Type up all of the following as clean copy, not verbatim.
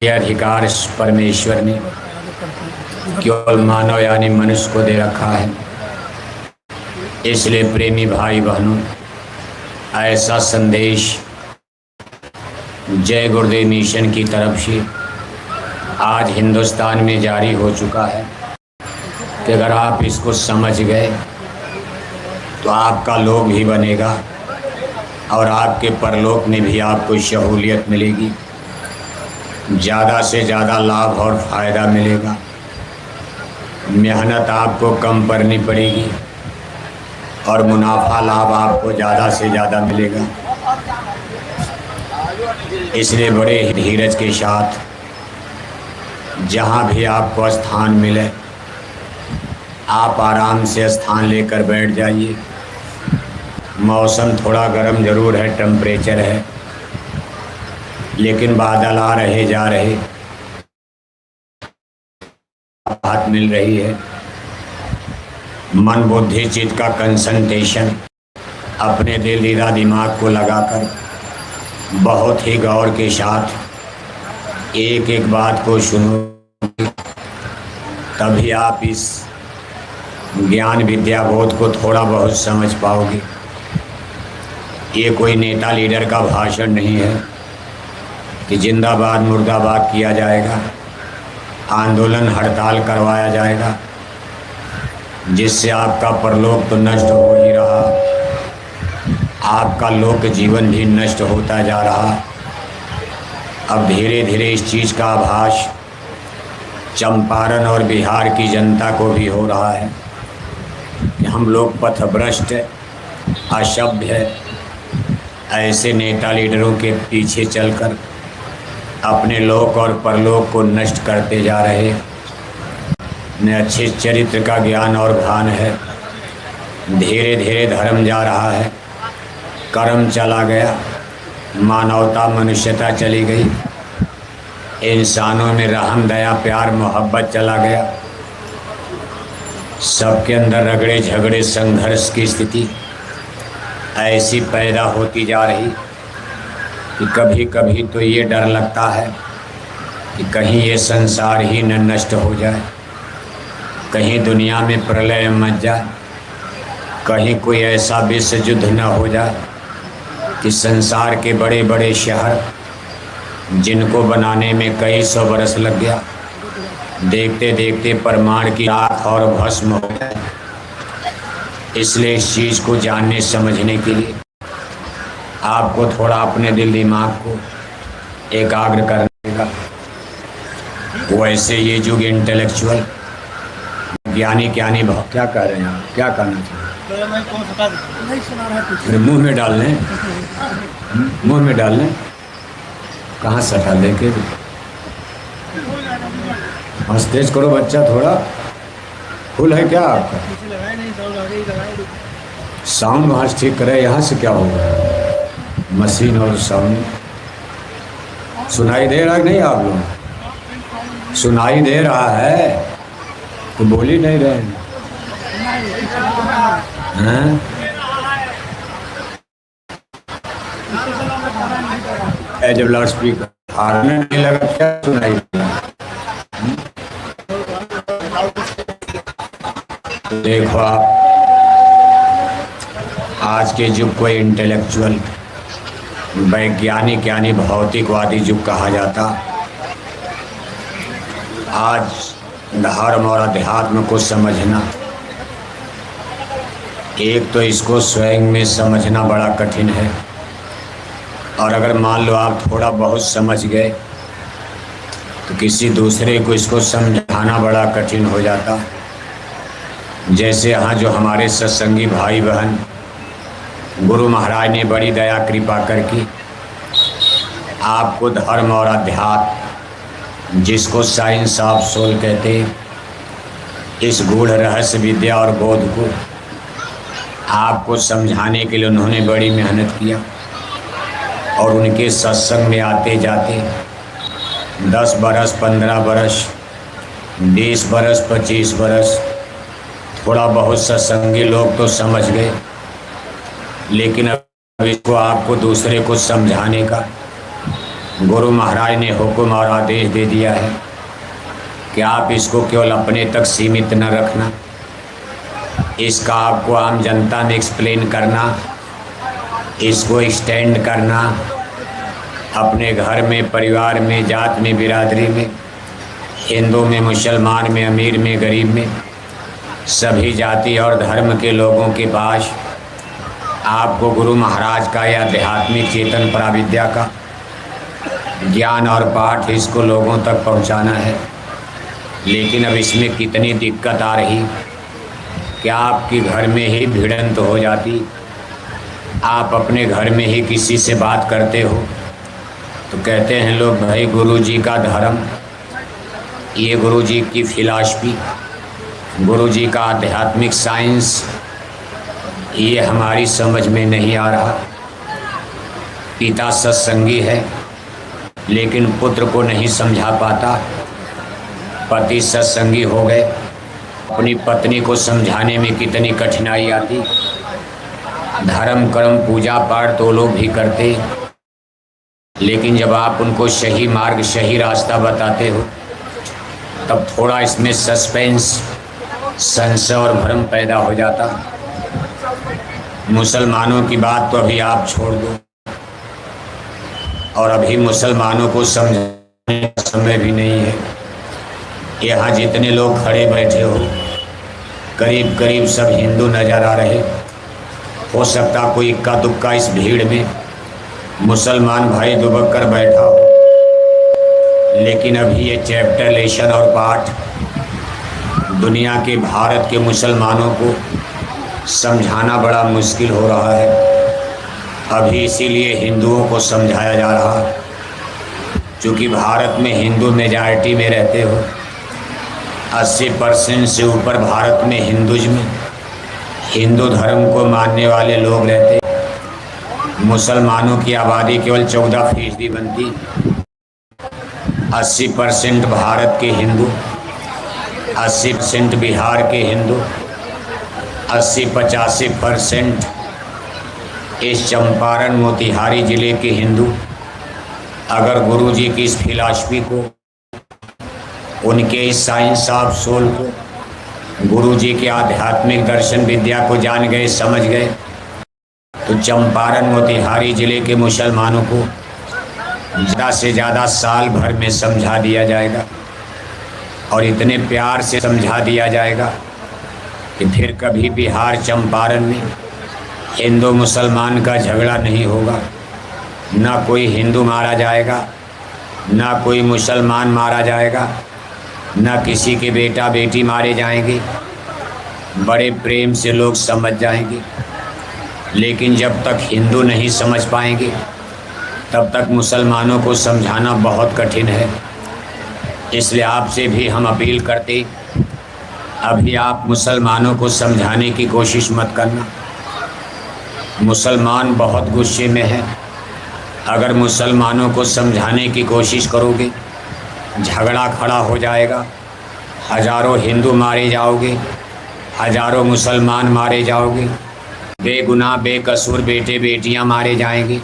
यह अधिकार परमेश्वर ने केवल मानव यानी मनुष्य को दे रखा है। इसलिए प्रेमी भाई बहनों, ऐसा संदेश जय गुरुदेव मिशन की तरफ से आज हिंदुस्तान में जारी हो चुका है कि अगर आप इसको समझ गए तो आपका लोक भी बनेगा और आपके परलोक में भी आपको सहूलियत मिलेगी, ज़्यादा से ज़्यादा लाभ और फ़ायदा मिलेगा। मेहनत आपको कम करनी पड़ेगी और मुनाफा लाभ आपको ज़्यादा से ज़्यादा मिलेगा। इसलिए बड़े धीरज के साथ जहाँ भी आपको स्थान मिले आप आराम से स्थान लेकर बैठ जाइए। मौसम थोड़ा गर्म ज़रूर है, टेम्परेचर है, लेकिन बादल आ रहे जा रहे, राहत मिल रही है। मन बुद्धि चित्त का कंसंट्रेशन अपने दिल दीदा दिमाग को लगाकर बहुत ही गौर के साथ एक एक बात को सुनो, तभी आप इस ज्ञान विद्या बोध को थोड़ा बहुत समझ पाओगे। ये कोई नेता लीडर का भाषण नहीं है कि जिंदाबाद मुर्दाबाद किया जाएगा, आंदोलन हड़ताल करवाया जाएगा, जिससे आपका परलोक तो नष्ट हो ही रहा, आपका लोक जीवन भी नष्ट होता जा रहा। अब धीरे धीरे इस चीज़ का आभास चंपारण और बिहार की जनता को भी हो रहा है कि हम लोग पथभ्रष्ट, असभ्य, ऐसे नेता लीडरों के पीछे चलकर अपने लोक और परलोक को नष्ट करते जा रहे। न अच्छे चरित्र का ज्ञान और भान है। धीरे धीरे धर्म जा रहा है, कर्म चला गया, मानवता मनुष्यता चली गई, इंसानों में रहम दया प्यार मोहब्बत चला गया। सबके अंदर रगड़े झगड़े संघर्ष की स्थिति ऐसी पैदा होती जा रही कि कभी कभी तो ये डर लगता है कि कहीं ये संसार ही न नष्ट हो जाए, कहीं दुनिया में प्रलय मच जाए, कहीं कोई ऐसा विश्व युद्ध न हो जाए कि संसार के बड़े बड़े शहर जिनको बनाने में कई सौ बरस लग गया, देखते देखते परमाणु की राख और भस्म हो जाए। इसलिए इस चीज़ को जानने समझने के लिए आपको थोड़ा अपने दिल दिमाग को एकाग्र करने का। वैसे ये युग इंटेलेक्चुअल ज्ञानी भाव क्या कह रहे हैं आप, क्या कहना चाहिए? मुंह में डाल लें, मुंह में डाल लें, कहाँ सटा लेके बस तेज करो बच्चा, थोड़ा फुल है क्या आपका? साउंड वहाँ से ठीक करे, यहाँ से क्या होगा? मशीन और साउंड सुनाई दे रहा नहीं? आप लोग सुनाई दे रहा है तो बोल ही नहीं रहे हैं। जब लाउड स्पीकर हारने नहीं लगा क्या सुनाई देगा? देखो आप, आज के युग को इंटेलेक्चुअल वैज्ञानिक यानी भौतिकवादी युग कहा जाता। आज धर्म और अध्यात्म को समझना, एक तो इसको स्वयं में समझना बड़ा कठिन है, और अगर मान लो आप थोड़ा बहुत समझ गए तो किसी दूसरे को इसको समझाना बड़ा कठिन हो जाता। जैसे यहाँ जो हमारे सत्संगी भाई बहन गुरु महाराज ने बड़ी दया कृपा करके आपको धर्म और अध्यात्म, जिसको साइंस ऑफ सोल कहते हैं, इस गूढ़ रहस्य विद्या और बोध को आपको समझाने के लिए उन्होंने बड़ी मेहनत किया। और उनके सत्संग में आते जाते 10 बरस 15 बरस 20 बरस 25 बरस थोड़ा बहुत सत्संगी लोग तो समझ गए, लेकिन अब इसको आपको दूसरे को समझाने का गुरु महाराज ने हुक्म और आदेश दे दिया है कि आप इसको केवल अपने तक सीमित न रखना, इसका आपको आम जनता में एक्सप्लेन करना, इसको एक्सटेंड करना अपने घर में, परिवार में, जात में, बिरादरी में, हिंदू में, मुसलमान में, अमीर में, गरीब में, सभी जाति और धर्म के लोगों के पास आपको गुरु महाराज का या आध्यात्मिक चेतन पराविद्या का ज्ञान और पाठ इसको लोगों तक पहुंचाना है। लेकिन अब इसमें कितनी दिक्कत आ रही कि आपके घर में ही भिड़ंत हो जाती, आप अपने घर में ही किसी से बात करते हो तो कहते हैं लोग, भाई गुरुजी का धर्म, ये गुरुजी की फिलॉसफी, गुरुजी का आध्यात्मिक साइंस, ये हमारी समझ में नहीं आ रहा। पिता सत्संगी है लेकिन पुत्र को नहीं समझा पाता, पति सत्संगी हो गए, अपनी पत्नी को समझाने में कितनी कठिनाई आती। धर्म कर्म पूजा पाठ तो लोग भी करते, लेकिन जब आप उनको सही मार्ग, सही रास्ता बताते हो तब थोड़ा इसमें सस्पेंस, संशय और भ्रम पैदा हो जाता। मुसलमानों की बात तो अभी आप छोड़ दो, और अभी मुसलमानों को समझाने का समय भी नहीं है। यहाँ जितने लोग खड़े बैठे हो करीब करीब सब हिंदू नज़र आ रहे। हो सकता कोई इक्का दुक्का इस भीड़ में मुसलमान भाई दुबक कर बैठा हो, लेकिन अभी ये चैप्टर, लेसन और पाठ दुनिया के, भारत के मुसलमानों को समझाना बड़ा मुश्किल हो रहा है। अभी इसीलिए हिंदुओं को समझाया जा रहा है, क्योंकि भारत में हिंदू मेजॉरिटी में रहते हो। 80% से ऊपर भारत में हिंदू धर्म को मानने वाले लोग रहते। मुसलमानों की आबादी केवल 14% बनती। 80% भारत के हिंदू, 80% बिहार के हिंदू, 80-85% इस चंपारण मोतिहारी ज़िले के हिंदू अगर गुरुजी की इस फिलॉसफी को, उनके इस साइंस ऑफ सोल को, गुरुजी के आध्यात्मिक दर्शन विद्या को जान गए, समझ गए, तो चंपारण मोतिहारी ज़िले के मुसलमानों को ज़्यादा से ज़्यादा साल भर में समझा दिया जाएगा, और इतने प्यार से समझा दिया जाएगा कि फिर कभी बिहार, चंपारण में हिंदू मुसलमान का झगड़ा नहीं होगा। ना कोई हिंदू मारा जाएगा, ना कोई मुसलमान मारा जाएगा, ना किसी के बेटा बेटी मारे जाएंगे। बड़े प्रेम से लोग समझ जाएंगे। लेकिन जब तक हिंदू नहीं समझ पाएंगे तब तक मुसलमानों को समझाना बहुत कठिन है। इसलिए आपसे भी हम अपील करते, अभी आप मुसलमानों को समझाने की कोशिश मत करना। मुसलमान बहुत गुस्से में है। अगर मुसलमानों को समझाने की कोशिश करोगे झगड़ा खड़ा हो जाएगा, हज़ारों हिंदू मारे जाओगे, हज़ारों मुसलमान मारे जाओगे, बेगुनाह बेकसूर बेटे बेटियां मारे जाएंगे,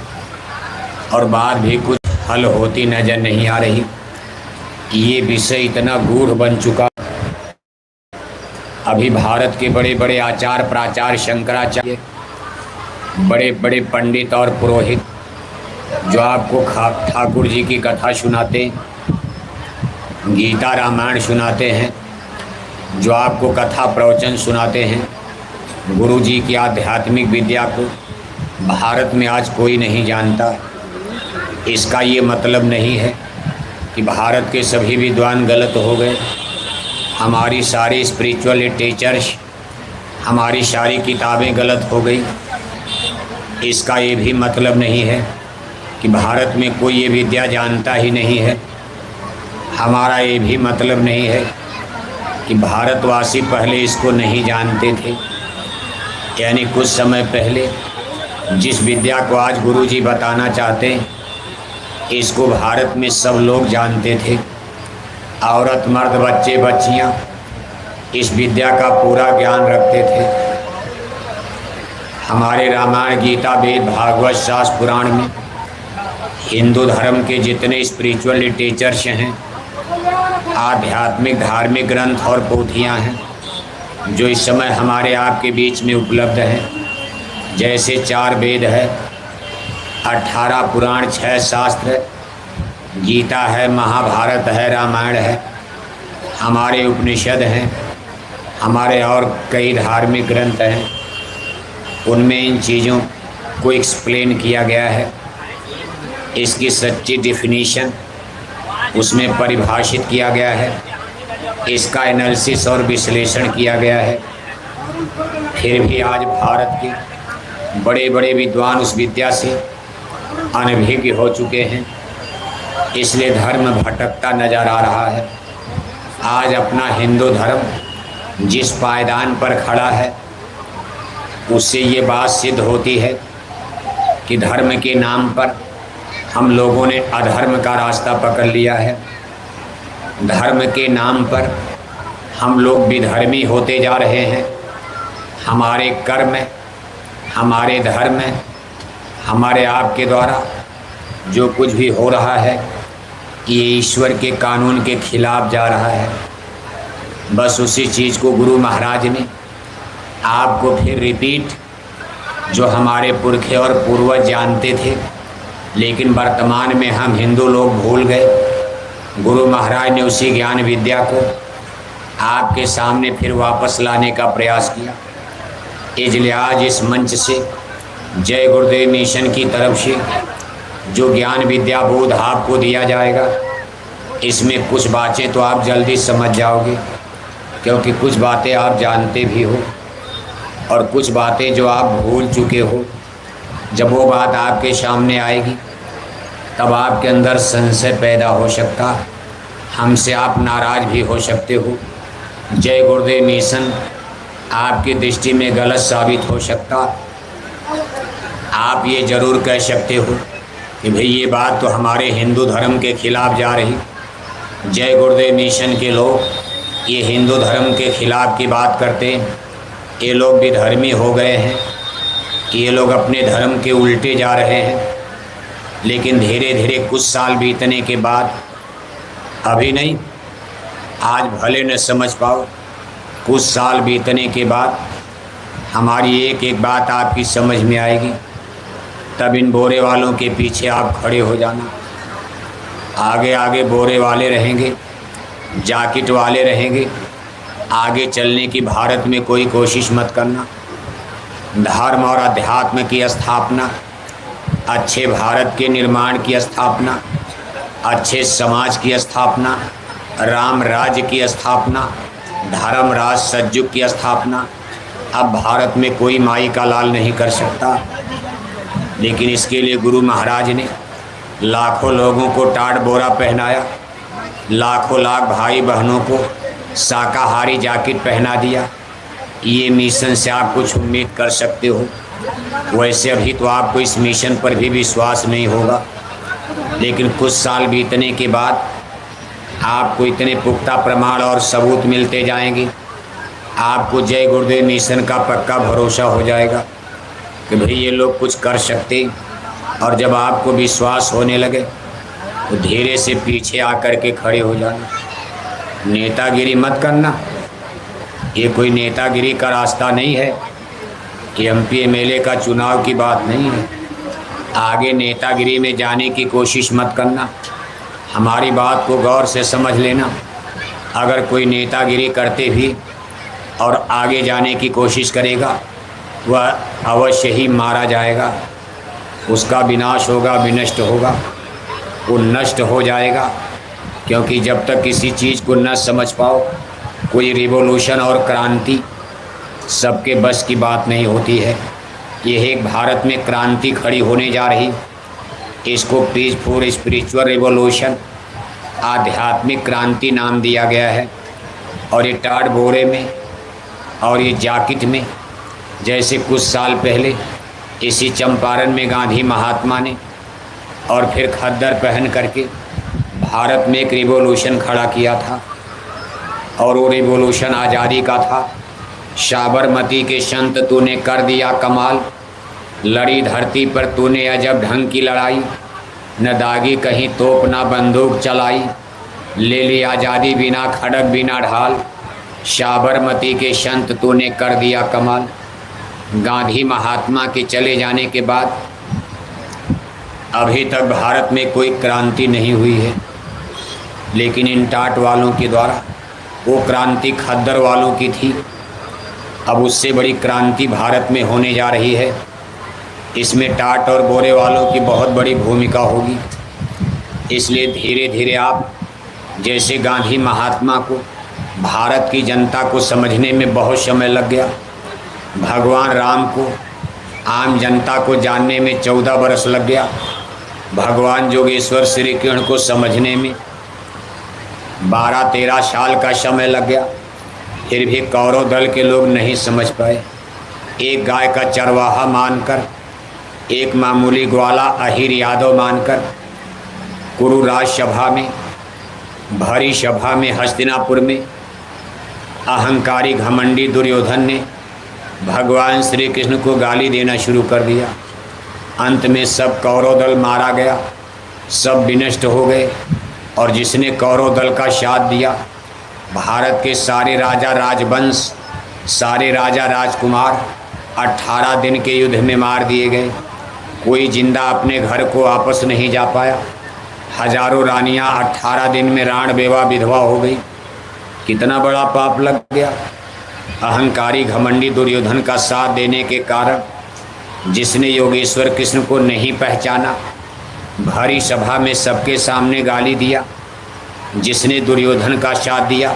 और बात भी कुछ हल होती नज़र नहीं आ रही। ये विषय इतना गूढ़ बन चुका। अभी भारत के बड़े बड़े आचार्य, प्राचार्य, शंकराचार्य, बड़े बड़े पंडित और पुरोहित जो आपको ठाकुर जी की कथा सुनाते, गीता रामायण सुनाते हैं, जो आपको कथा प्रवचन सुनाते हैं, गुरु जी की आध्यात्मिक विद्या को भारत में आज कोई नहीं जानता। इसका ये मतलब नहीं है कि भारत के सभी विद्वान गलत हो गए, हमारी सारी स्पिरिचुअल लिटरेचर्स, हमारी सारी किताबें गलत हो गई। इसका ये भी मतलब नहीं है कि भारत में कोई ये विद्या जानता ही नहीं है। हमारा ये भी मतलब नहीं है कि भारतवासी पहले इसको नहीं जानते थे। यानी कुछ समय पहले जिस विद्या को आज गुरुजी बताना चाहते हैं, इसको भारत में सब लोग जानते थे। औरत, मर्द, बच्चे, बच्चियां इस विद्या का पूरा ज्ञान रखते थे। हमारे रामायण, गीता, वेद, भागवत, शास्त्र, पुराण में हिंदू धर्म के जितने स्पिरिचुअल लिटरेचर्स हैं, आध्यात्मिक धार्मिक ग्रंथ और पोथियाँ हैं जो इस समय हमारे आपके बीच में उपलब्ध हैं, जैसे 4 वेद है, 18 पुराण, 6 शास्त्र, गीता है, महाभारत है, रामायण है, हमारे उपनिषद हैं, हमारे और कई धार्मिक ग्रंथ हैं। उनमें इन चीज़ों को एक्सप्लेन किया गया है, इसकी सच्ची डिफिनीशन उसमें परिभाषित किया गया है, इसका एनालिसिस और विश्लेषण किया गया है। फिर भी आज भारत के बड़े बड़े विद्वान उस विद्या से अनभिज्ञ हो चुके हैं, इसलिए धर्म भटकता नजर आ रहा है। आज अपना हिंदू धर्म जिस पायदान पर खड़ा है, उससे ये बात सिद्ध होती है कि धर्म के नाम पर हम लोगों ने अधर्म का रास्ता पकड़ लिया है। धर्म के नाम पर हम लोग विधर्मी होते जा रहे हैं। हमारे कर्म, हमारे धर्म, हमारे आपके द्वारा जो कुछ भी हो रहा है, ये ईश्वर के कानून के खिलाफ जा रहा है। बस उसी चीज़ को गुरु महाराज ने आपको फिर रिपीट, जो हमारे पुरखे और पूर्वज जानते थे लेकिन वर्तमान में हम हिंदू लोग भूल गए, गुरु महाराज ने उसी ज्ञान विद्या को आपके सामने फिर वापस लाने का प्रयास किया। इसलिए आज इस मंच से जय गुरुदेव मिशन की तरफ से जो ज्ञान विद्या बोध आपको दिया जाएगा, इसमें कुछ बातें तो आप जल्दी समझ जाओगे, क्योंकि कुछ बातें आप जानते भी हो और कुछ बातें जो आप भूल चुके हो। जब वो बात आपके सामने आएगी तब आपके अंदर संशय पैदा हो सकता, हमसे आप नाराज़ भी हो सकते हो। जय गुरुदेव मिशन आपकी दृष्टि में गलत साबित हो सकता। आप ये ज़रूर कह सकते हो कि भाई ये बात तो हमारे हिंदू धर्म के खिलाफ जा रही। जय गुरुदेव मिशन के लोग ये हिंदू धर्म के खिलाफ की बात करते हैं, ये लोग भी धर्मी हो गए हैं, ये लोग अपने धर्म के उल्टे जा रहे हैं। लेकिन धीरे धीरे कुछ साल बीतने के बाद, अभी नहीं, आज भले न समझ पाओ, कुछ साल बीतने के बाद हमारी एक एक बात आपकी समझ में आएगी। तब इन बोरे वालों के पीछे आप खड़े हो जाना। आगे आगे बोरे वाले रहेंगे, जैकेट वाले रहेंगे। आगे चलने की भारत में कोई कोशिश मत करना। धर्म और अध्यात्म की स्थापना, अच्छे भारत के निर्माण की स्थापना, अच्छे समाज की स्थापना, राम राज्य की स्थापना, धर्म राज सतयुग की स्थापना अब भारत में कोई माई का लाल नहीं कर सकता। लेकिन इसके लिए गुरु महाराज ने लाखों लोगों को टाट बोरा पहनाया, लाखों लाख भाई बहनों को शाकाहारी जैकेट पहना दिया। ये मिशन से आप कुछ उम्मीद कर सकते हो। वैसे अभी तो आपको इस मिशन पर भी विश्वास नहीं होगा, लेकिन कुछ साल बीतने के बाद आपको इतने पुख्ता प्रमाण और सबूत मिलते जाएंगे, आपको जय गुरुदेव मिशन का पक्का भरोसा हो जाएगा कि भाई ये लोग कुछ कर सकते। और जब आपको विश्वास होने लगे तो धीरे से पीछे आकर के खड़े हो जाना। नेतागिरी मत करना, ये कोई नेतागिरी का रास्ता नहीं है, कि एमपी एमएलए का चुनाव की बात नहीं है। आगे नेतागिरी में जाने की कोशिश मत करना। हमारी बात को गौर से समझ लेना। अगर कोई नेतागिरी करते भी और आगे जाने की कोशिश करेगा, वह अवश्य ही मारा जाएगा, उसका विनाश होगा, विनष्ट होगा, वो नष्ट हो जाएगा। क्योंकि जब तक किसी चीज़ को न समझ पाओ, कोई रिवॉल्यूशन और क्रांति सबके बस की बात नहीं होती है। यह एक भारत में क्रांति खड़ी होने जा रही, इसको पीसफुल स्पिरिचुअल रिवॉल्यूशन, आध्यात्मिक क्रांति नाम दिया गया है। और ये टाट बोरे में और ये जैकेट में, जैसे कुछ साल पहले इसी चंपारण में गांधी महात्मा ने और फिर खद्दर पहन करके भारत में एक रिवॉल्यूशन खड़ा किया था, और वो रिवॉल्यूशन आज़ादी का था। साबरमती के संत तूने कर दिया कमाल, लड़ी धरती पर तूने अजब ढंग की लड़ाई। न दागी कहीं तोप न बंदूक चलाई, ले ली आज़ादी बिना खड़ग बिना ढाल, साबरमती के संत तूने कर दिया कमाल। गांधी महात्मा के चले जाने के बाद अभी तक भारत में कोई क्रांति नहीं हुई है, लेकिन इन टाट वालों के द्वारा वो क्रांति खद्दर वालों की थी। अब उससे बड़ी क्रांति भारत में होने जा रही है। इसमें टाट और बोरे वालों की बहुत बड़ी भूमिका होगी। इसलिए धीरे धीरे आप जैसे गांधी महात्मा को भारत की जनता को समझने में बहुत समय लग गया, भगवान राम को आम जनता को जानने में 14 बरस लग गया, भगवान जोगेश्वर श्री कृष्ण को समझने में 12-13 साल का समय लग गया, फिर भी कौरव दल के लोग नहीं समझ पाए। एक गाय का चरवाहा मानकर, एक मामूली ग्वाला अहिर यादव मानकर कुरुराज सभा में, भरी सभा में हस्तिनापुर में अहंकारी घमंडी दुर्योधन ने भगवान श्री कृष्ण को गाली देना शुरू कर दिया। अंत में सब कौरव दल मारा गया, सब विनष्ट हो गए। और जिसने कौरव दल का साथ दिया, भारत के सारे राजा राजवंश, सारे राजा राजकुमार 18 दिन के युद्ध में मार दिए गए। कोई जिंदा अपने घर को वापस नहीं जा पाया। हजारों रानियां 18 दिन में राण बेवा विधवा हो गई। कितना बड़ा पाप लग गया। अहंकारी घमंडी दुर्योधन का साथ देने के कारण, जिसने योगेश्वर कृष्ण को नहीं पहचाना, भारी सभा में सबके सामने गाली दिया, जिसने दुर्योधन का साथ दिया,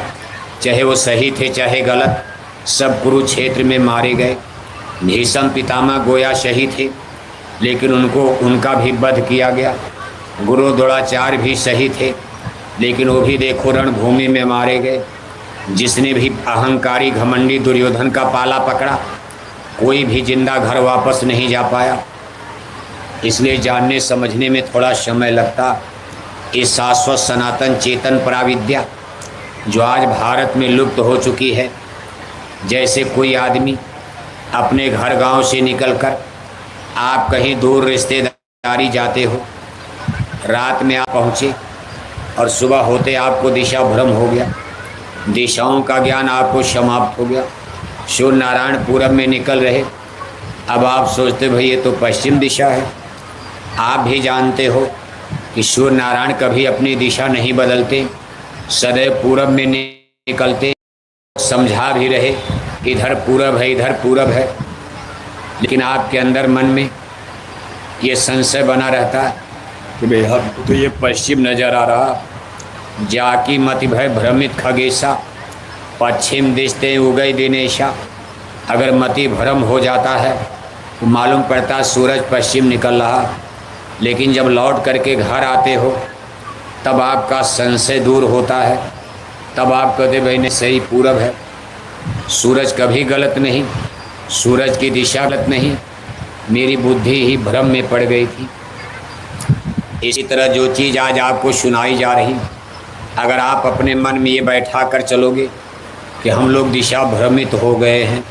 चाहे वो सही थे चाहे गलत, सब कुरुक्षेत्र में मारे गए। भीष्म पितामह गोया शहीद थे, लेकिन उनका भी वध किया गया। गुरु द्रोणाचार्य भी सही थे, लेकिन वो भी देखो रणभूमि में मारे गए। जिसने भी अहंकारी घमंडी दुर्योधन का पाला पकड़ा, कोई भी जिंदा घर वापस नहीं जा पाया। इसलिए जानने समझने में थोड़ा समय लगता। इस शाश्वत सनातन चेतन पराविद्या जो आज भारत में लुप्त हो चुकी है, जैसे कोई आदमी अपने घर गांव से निकलकर आप कहीं दूर रिश्तेदारी जाते हो, रात में आप पहुँचे और सुबह होते आपको दिशा भ्रम हो गया, दिशाओं का ज्ञान आपको समाप्त हो गया। सूर्य नारायण पूरब में निकल रहे, अब आप सोचते भाई ये तो पश्चिम दिशा है। आप भी जानते हो कि सूर्य नारायण कभी अपनी दिशा नहीं बदलते, सदैव पूरब में निकलते। समझा भी रहे इधर पूरब है, इधर पूरब है, लेकिन आपके अंदर मन में ये संशय बना रहता है कि भाई अब तो ये पश्चिम नज़र आ रहा। जाकी मति भय भ्रमित खगेशा, पश्चिम दिशते उगई दिनेशा। अगर मति भ्रम हो जाता है तो मालूम पड़ता सूरज पश्चिम निकल रहा, लेकिन जब लौट करके घर आते हो तब आपका संशय दूर होता है। तब आप कहते भाई नहीं, सही पूरब है। सूरज कभी गलत नहीं, सूरज की दिशा गलत नहीं, मेरी बुद्धि ही भ्रम में पड़ गई थी। इसी तरह जो चीज़ आज आपको सुनाई जा रही, अगर आप अपने मन में ये बैठा कर चलोगे कि हम लोग दिशा भ्रमित हो गए हैं,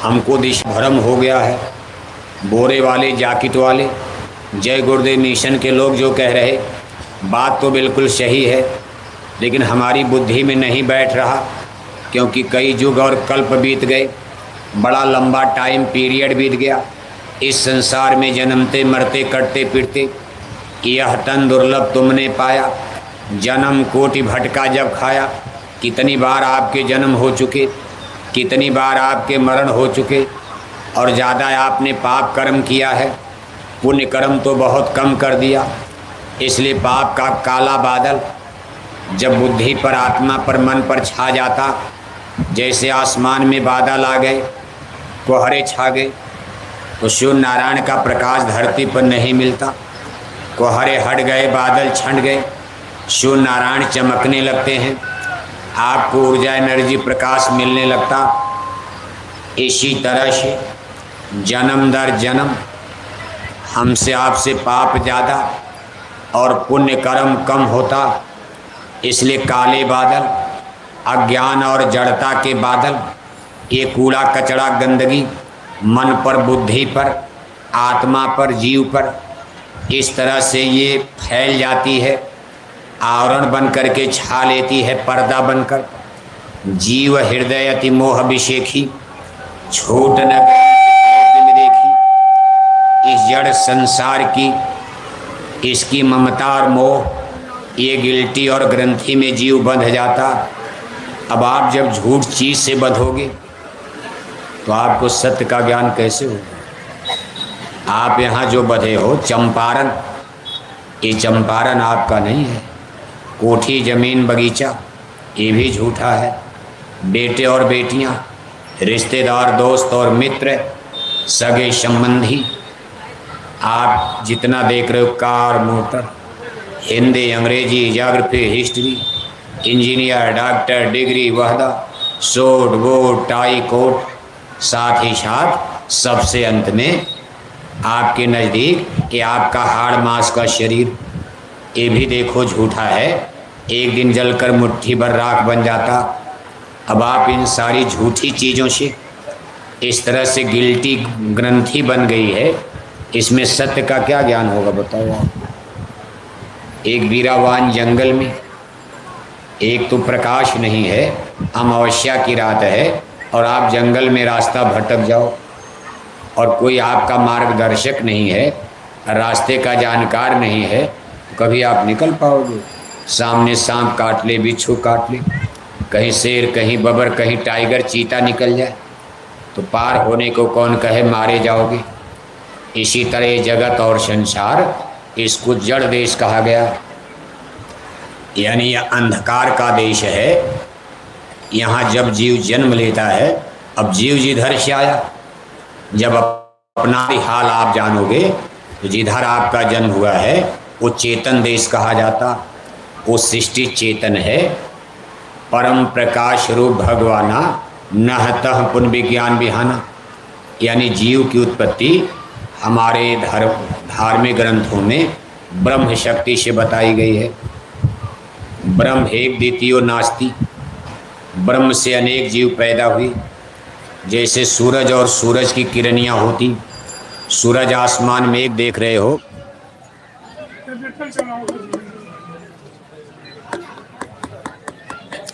हमको दिशा भ्रम हो गया है, बोरे वाले जाकिट वाले जय गुरुदेव मिशन के लोग जो कह रहे बात तो बिल्कुल सही है, लेकिन हमारी बुद्धि में नहीं बैठ रहा, क्योंकि कई युग और कल्प बीत गए, बड़ा लंबा टाइम पीरियड बीत गया इस संसार में जन्मते मरते कटते पिटते। यह तन दुर्लभ तुमने पाया, जन्म कोटि भटका जब खाया। कितनी बार आपके जन्म हो चुके, कितनी बार आपके मरण हो चुके, और ज़्यादा आपने पाप कर्म किया है, पुण्य कर्म तो बहुत कम कर दिया। इसलिए पाप का काला बादल जब बुद्धि पर, आत्मा पर, मन पर छा जाता, जैसे आसमान में बादल आ गए, कोहरे छा गए, तो सूर्य नारायण का प्रकाश धरती पर नहीं मिलता। कोहरे हट गए, बादल छंट गए, सूर्य नारायण चमकने लगते हैं, आपको ऊर्जा एनर्जी प्रकाश मिलने लगता। इसी तरह से जन्म दर जन्म हमसे आपसे पाप ज़्यादा और पुण्य कर्म कम होता। इसलिए काले बादल, अज्ञान और जड़ता के बादल, ये कूड़ा कचरा गंदगी मन पर, बुद्धि पर, आत्मा पर, जीव पर इस तरह से ये फैल जाती है, आवरण बन करके छा लेती है, पर्दा बनकर। जीव हृदय अति मोह अभिषेखी, छोट न में देखी। इस जड़ संसार की इसकी ममता और मोह, ये गिल्टी और ग्रंथि में जीव बंध जाता। अब आप जब झूठ चीज से बंधोगे तो आपको सत्य का ज्ञान कैसे होगा। आप यहाँ जो बंधे हो चंपारण, ये चंपारण आपका नहीं है। कोठी जमीन बगीचा ये भी झूठा है। बेटे और बेटियाँ, रिश्तेदार दोस्त और मित्र, सगे संबंधी, आप जितना देख रहे हो car motor, Hindi Angrezi geography history, engineer doctor degree वहदा, सूट बूट टाई कोट, साथ ही साथ सबसे अंत में आपके नज़दीक ये आपका हाड़ मांस का शरीर, ये भी देखो झूठा है। एक दिन जलकर मुट्ठी भर राख बन जाता। अब आप इन सारी झूठी चीज़ों से इस तरह से गिल्टी ग्रंथि बन गई है, इसमें सत्य का क्या ज्ञान होगा बताओ आप। एक वीरावान जंगल में, एक तो प्रकाश नहीं है, अमावस्या की रात है और आप जंगल में रास्ता भटक जाओ और कोई आपका मार्गदर्शक नहीं है, रास्ते का जानकार नहीं है, कभी आप निकल पाओगे। सामने सांप काट ले, बिच्छू काट ले, कहीं शेर, कहीं बबर, कहीं टाइगर, चीता निकल जाए तो पार होने को कौन कहे, मारे जाओगे। इसी तरह जगत और संसार, इसको जड़ देश कहा गया, यानी यह अंधकार का देश है। यहाँ जब जीव जन्म लेता है, अब जीव जिधर से आया, जब अपना हाल आप जानोगे तो जिधर आपका जन्म हुआ है वो चेतन देश कहा जाता। वो सृष्टि चेतन है, परम प्रकाश रूप भगवाना, नहतः पुन विज्ञान बिहाना। यानी जीव की उत्पत्ति हमारे धार्मिक ग्रंथों में ब्रह्म शक्ति से बताई गई है। ब्रह्म एक द्वितीयो नास्ति, ब्रह्म से अनेक जीव पैदा हुई। जैसे सूरज और सूरज की किरणियाँ होती, सूरज आसमान में एक देख रहे हो,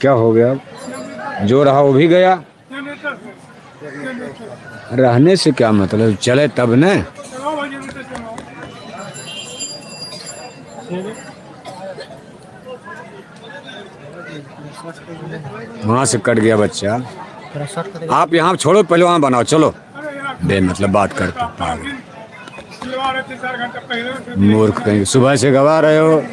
क्या हो गया, जो रहा वो भी गया। रहने से क्या मतलब, चले तब न। वहाँ से कट गया बच्चा। आप यहाँ छोड़ो, पहले वहाँ बनाओ, चलो। बे मतलब बात करते मूर्ख कहीं, सुबह से गवा रहे हो।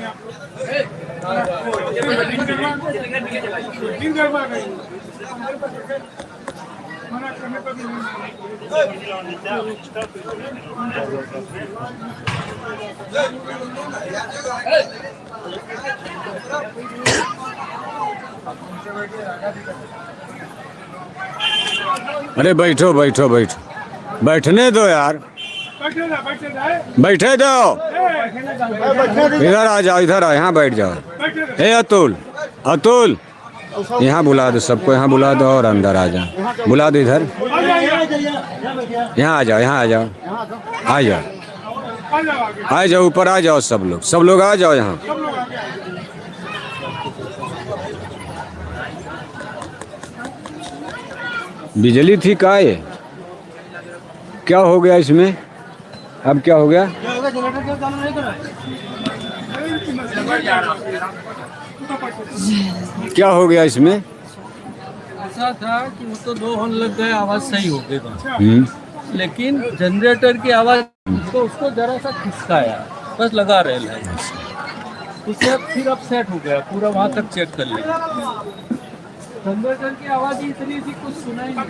अरे बैठो बैठो बैठो, बैठने दो यार, बैठे दो। इधर आ जाओ, इधर आ, यहाँ बैठ जाओ। हे अतुल, अतुल यहाँ बुला दो सबको, यहाँ बुला दो और अंदर आ जाओ, बुला दो इधर। यहाँ आ जाओ, यहाँ आ जाओ, आ जाओ, आ जाओ, ऊपर आ जाओ सब लोग, सब लोग आ जाओ यहाँ। बिजली थी का ये, क्या हो गया इसमें, अब क्या हो गया। क्या हो गया इसमें। ऐसा था कि वो तो 2 हॉर्न लग गए, आवाज सही हो गई, लेकिन जनरेटर की आवाज तो उसको जरा सा खिसकाया, बस लगा रहे लाइन, उससे फिर अब सेट हो गया पूरा, वहाँ तक चेक कर लिया। जनरेटर की आवाज ही इतनी थी, कुछ सुना ही नहीं।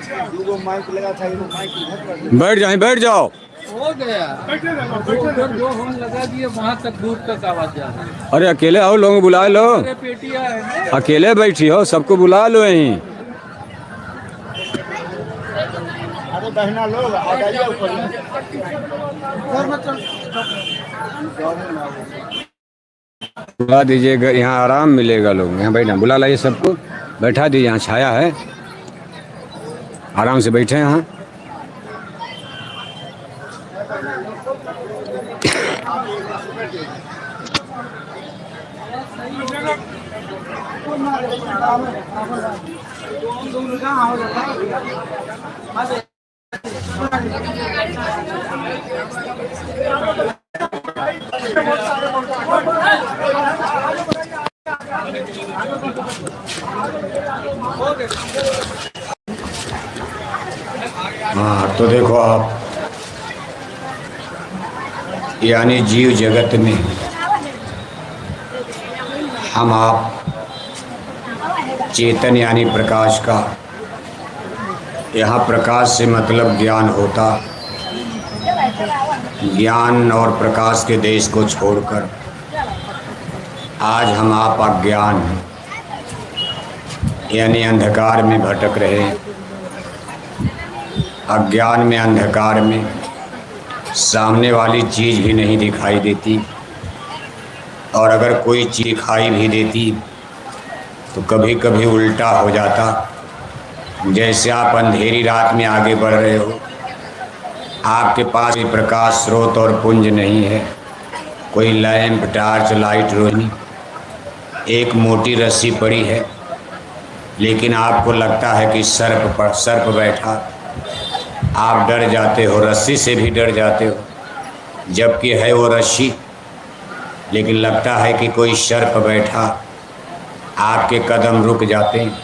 बैठ जाए, बैठ जाओ, हो गया, उधर 2 हॉर्न लगा दिए, वहाँ तक दूर तक आवाज जा रही है। अरे अकेले हो, लोगों को बुला लो। अरे पेटिया है ना, अकेले बैठी हो, सबको बुला लो यहीं। अरे बहना लोग आ जाइए ऊपर। बुला दीजिएगा, यहाँ आराम मिलेगा, लोग यहाँ बैठना, बुला लाइए सबको, बैठा दीजिए, यहाँ छाया है, आराम से बैठे यहाँ। हाँ, तो देखो आप, यानी जीव जगत में हम आप चेतन यानी प्रकाश का, यहाँ प्रकाश से मतलब ज्ञान होता, ज्ञान और प्रकाश के देश को छोड़कर आज हम आप अज्ञान यानी अंधकार में भटक रहे हैं। अज्ञान में, अंधकार में सामने वाली चीज़ भी नहीं दिखाई देती, और अगर कोई चीज़ दिखाई भी देती तो कभी कभी उल्टा हो जाता। जैसे आप अंधेरी रात में आगे बढ़ रहे हो, आपके पास कोई प्रकाश स्रोत और पुंज नहीं है, कोई लैंप, टार्च, लाइट, रोशनी, एक मोटी रस्सी पड़ी है, लेकिन आपको लगता है कि सर्प बैठा। आप डर जाते हो, रस्सी से भी डर जाते हो, जबकि है वो रस्सी, लेकिन लगता है कि कोई सर्प बैठा। आपके कदम रुक जाते हैं।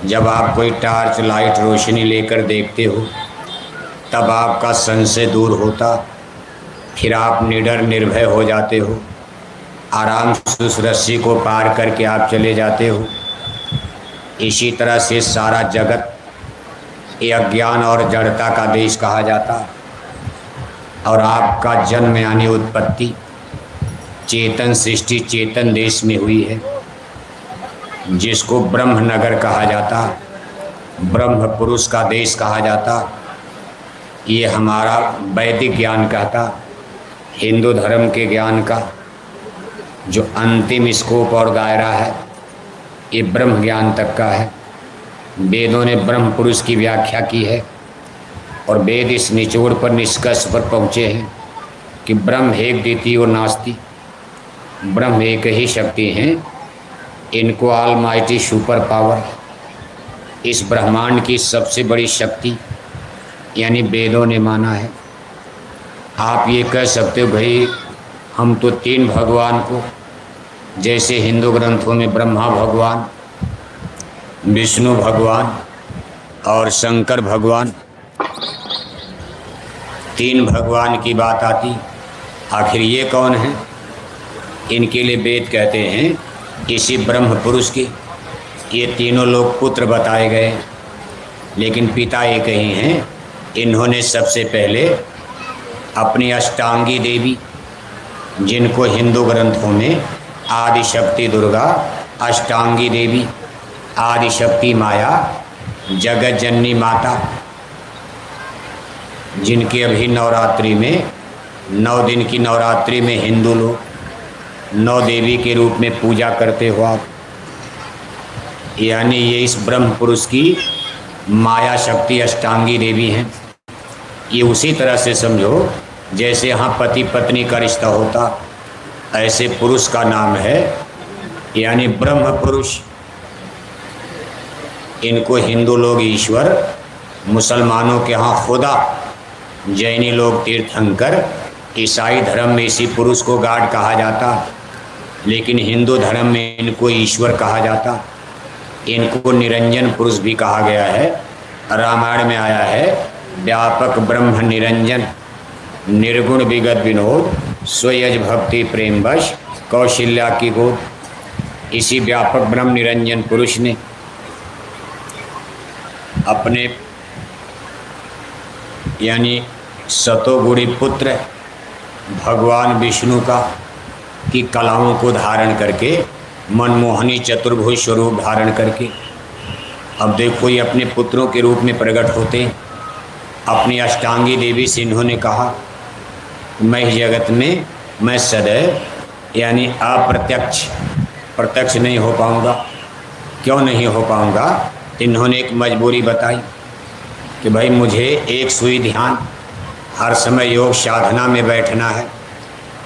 जब आप कोई टार्च, लाइट, रोशनी लेकर देखते हो तब आपका संशय दूर होता, फिर आप निडर निर्भय हो जाते हो, आराम से उस रस्सी को पार करके आप चले जाते हो। इसी तरह से सारा जगत ये अज्ञान और जड़ता का देश कहा जाता, और आपका जन्म यानी उत्पत्ति चेतन सृष्टि, चेतन देश में हुई है, जिसको ब्रह्म नगर कहा जाता, ब्रह्म पुरुष का देश कहा जाता। ये हमारा वैदिक ज्ञान कहता, हिंदू धर्म के ज्ञान का जो अंतिम स्कोप और दायरा है ये ब्रह्म ज्ञान तक का है। वेदों ने ब्रह्म पुरुष की व्याख्या की है, और वेद इस निचोड़ पर, निष्कर्ष पर पहुँचे हैं कि ब्रह्म एक द्वितीय और नास्ति, ब्रह्म एक ही शक्ति हैं, इनको ऑलमाइटी सुपर पावर, इस ब्रह्मांड की सबसे बड़ी शक्ति यानी वेदों ने माना है। आप ये कह सकते हो भाई हम तो तीन भगवान को, जैसे हिंदू ग्रंथों में ब्रह्मा भगवान, विष्णु भगवान और शंकर भगवान, तीन भगवान की बात आती, आखिर ये कौन है? इनके लिए वेद कहते हैं इसी ब्रह्म पुरुष के ये तीनों लोग पुत्र बताए गए, लेकिन पिता एक ही हैं। इन्होंने सबसे पहले अपनी अष्टांगी देवी, जिनको हिंदू ग्रंथों में आदि शक्ति दुर्गा, अष्टांगी देवी, आदि शक्ति माया, जगत जननी माता, जिनकी अभी नवरात्रि में 9 दिन की नवरात्रि में हिंदू लोग 9 देवी के रूप में पूजा करते हो आप, यानी ये इस ब्रह्म पुरुष की माया शक्ति अष्टांगी देवी हैं। ये उसी तरह से समझो जैसे यहाँ पति पत्नी का रिश्ता होता, ऐसे पुरुष का नाम है यानी ब्रह्म पुरुष। इनको हिंदू लोग ईश्वर, मुसलमानों के यहाँ खुदा, जैनी लोग तीर्थंकर, ईसाई धर्म में इसी पुरुष को गॉड कहा जाता, लेकिन हिंदू धर्म में इनको ईश्वर कहा जाता। इनको निरंजन पुरुष भी कहा गया है। रामायण में आया है व्यापक ब्रह्म निरंजन, निर्गुण विगत विनोद, स्वयज भक्ति प्रेम वश, कौशल्या की गोद। इसी व्यापक ब्रह्म निरंजन पुरुष ने अपने यानी सतोगुणी पुत्र भगवान विष्णु का की कलाओं को धारण करके, मनमोहनी चतुर्भुज स्वरूप धारण करके, अब देखो ये अपने पुत्रों के रूप में प्रकट होते हैं। अपनी अष्टांगी देवी से इन्होंने कहा मैं इस जगत में मैं सदैव यानी अप्रत्यक्ष, प्रत्यक्ष नहीं हो पाऊँगा। क्यों नहीं हो पाऊँगा? इन्होंने एक मजबूरी बताई कि भाई मुझे एक सुई ध्यान, हर समय योग साधना में बैठना है,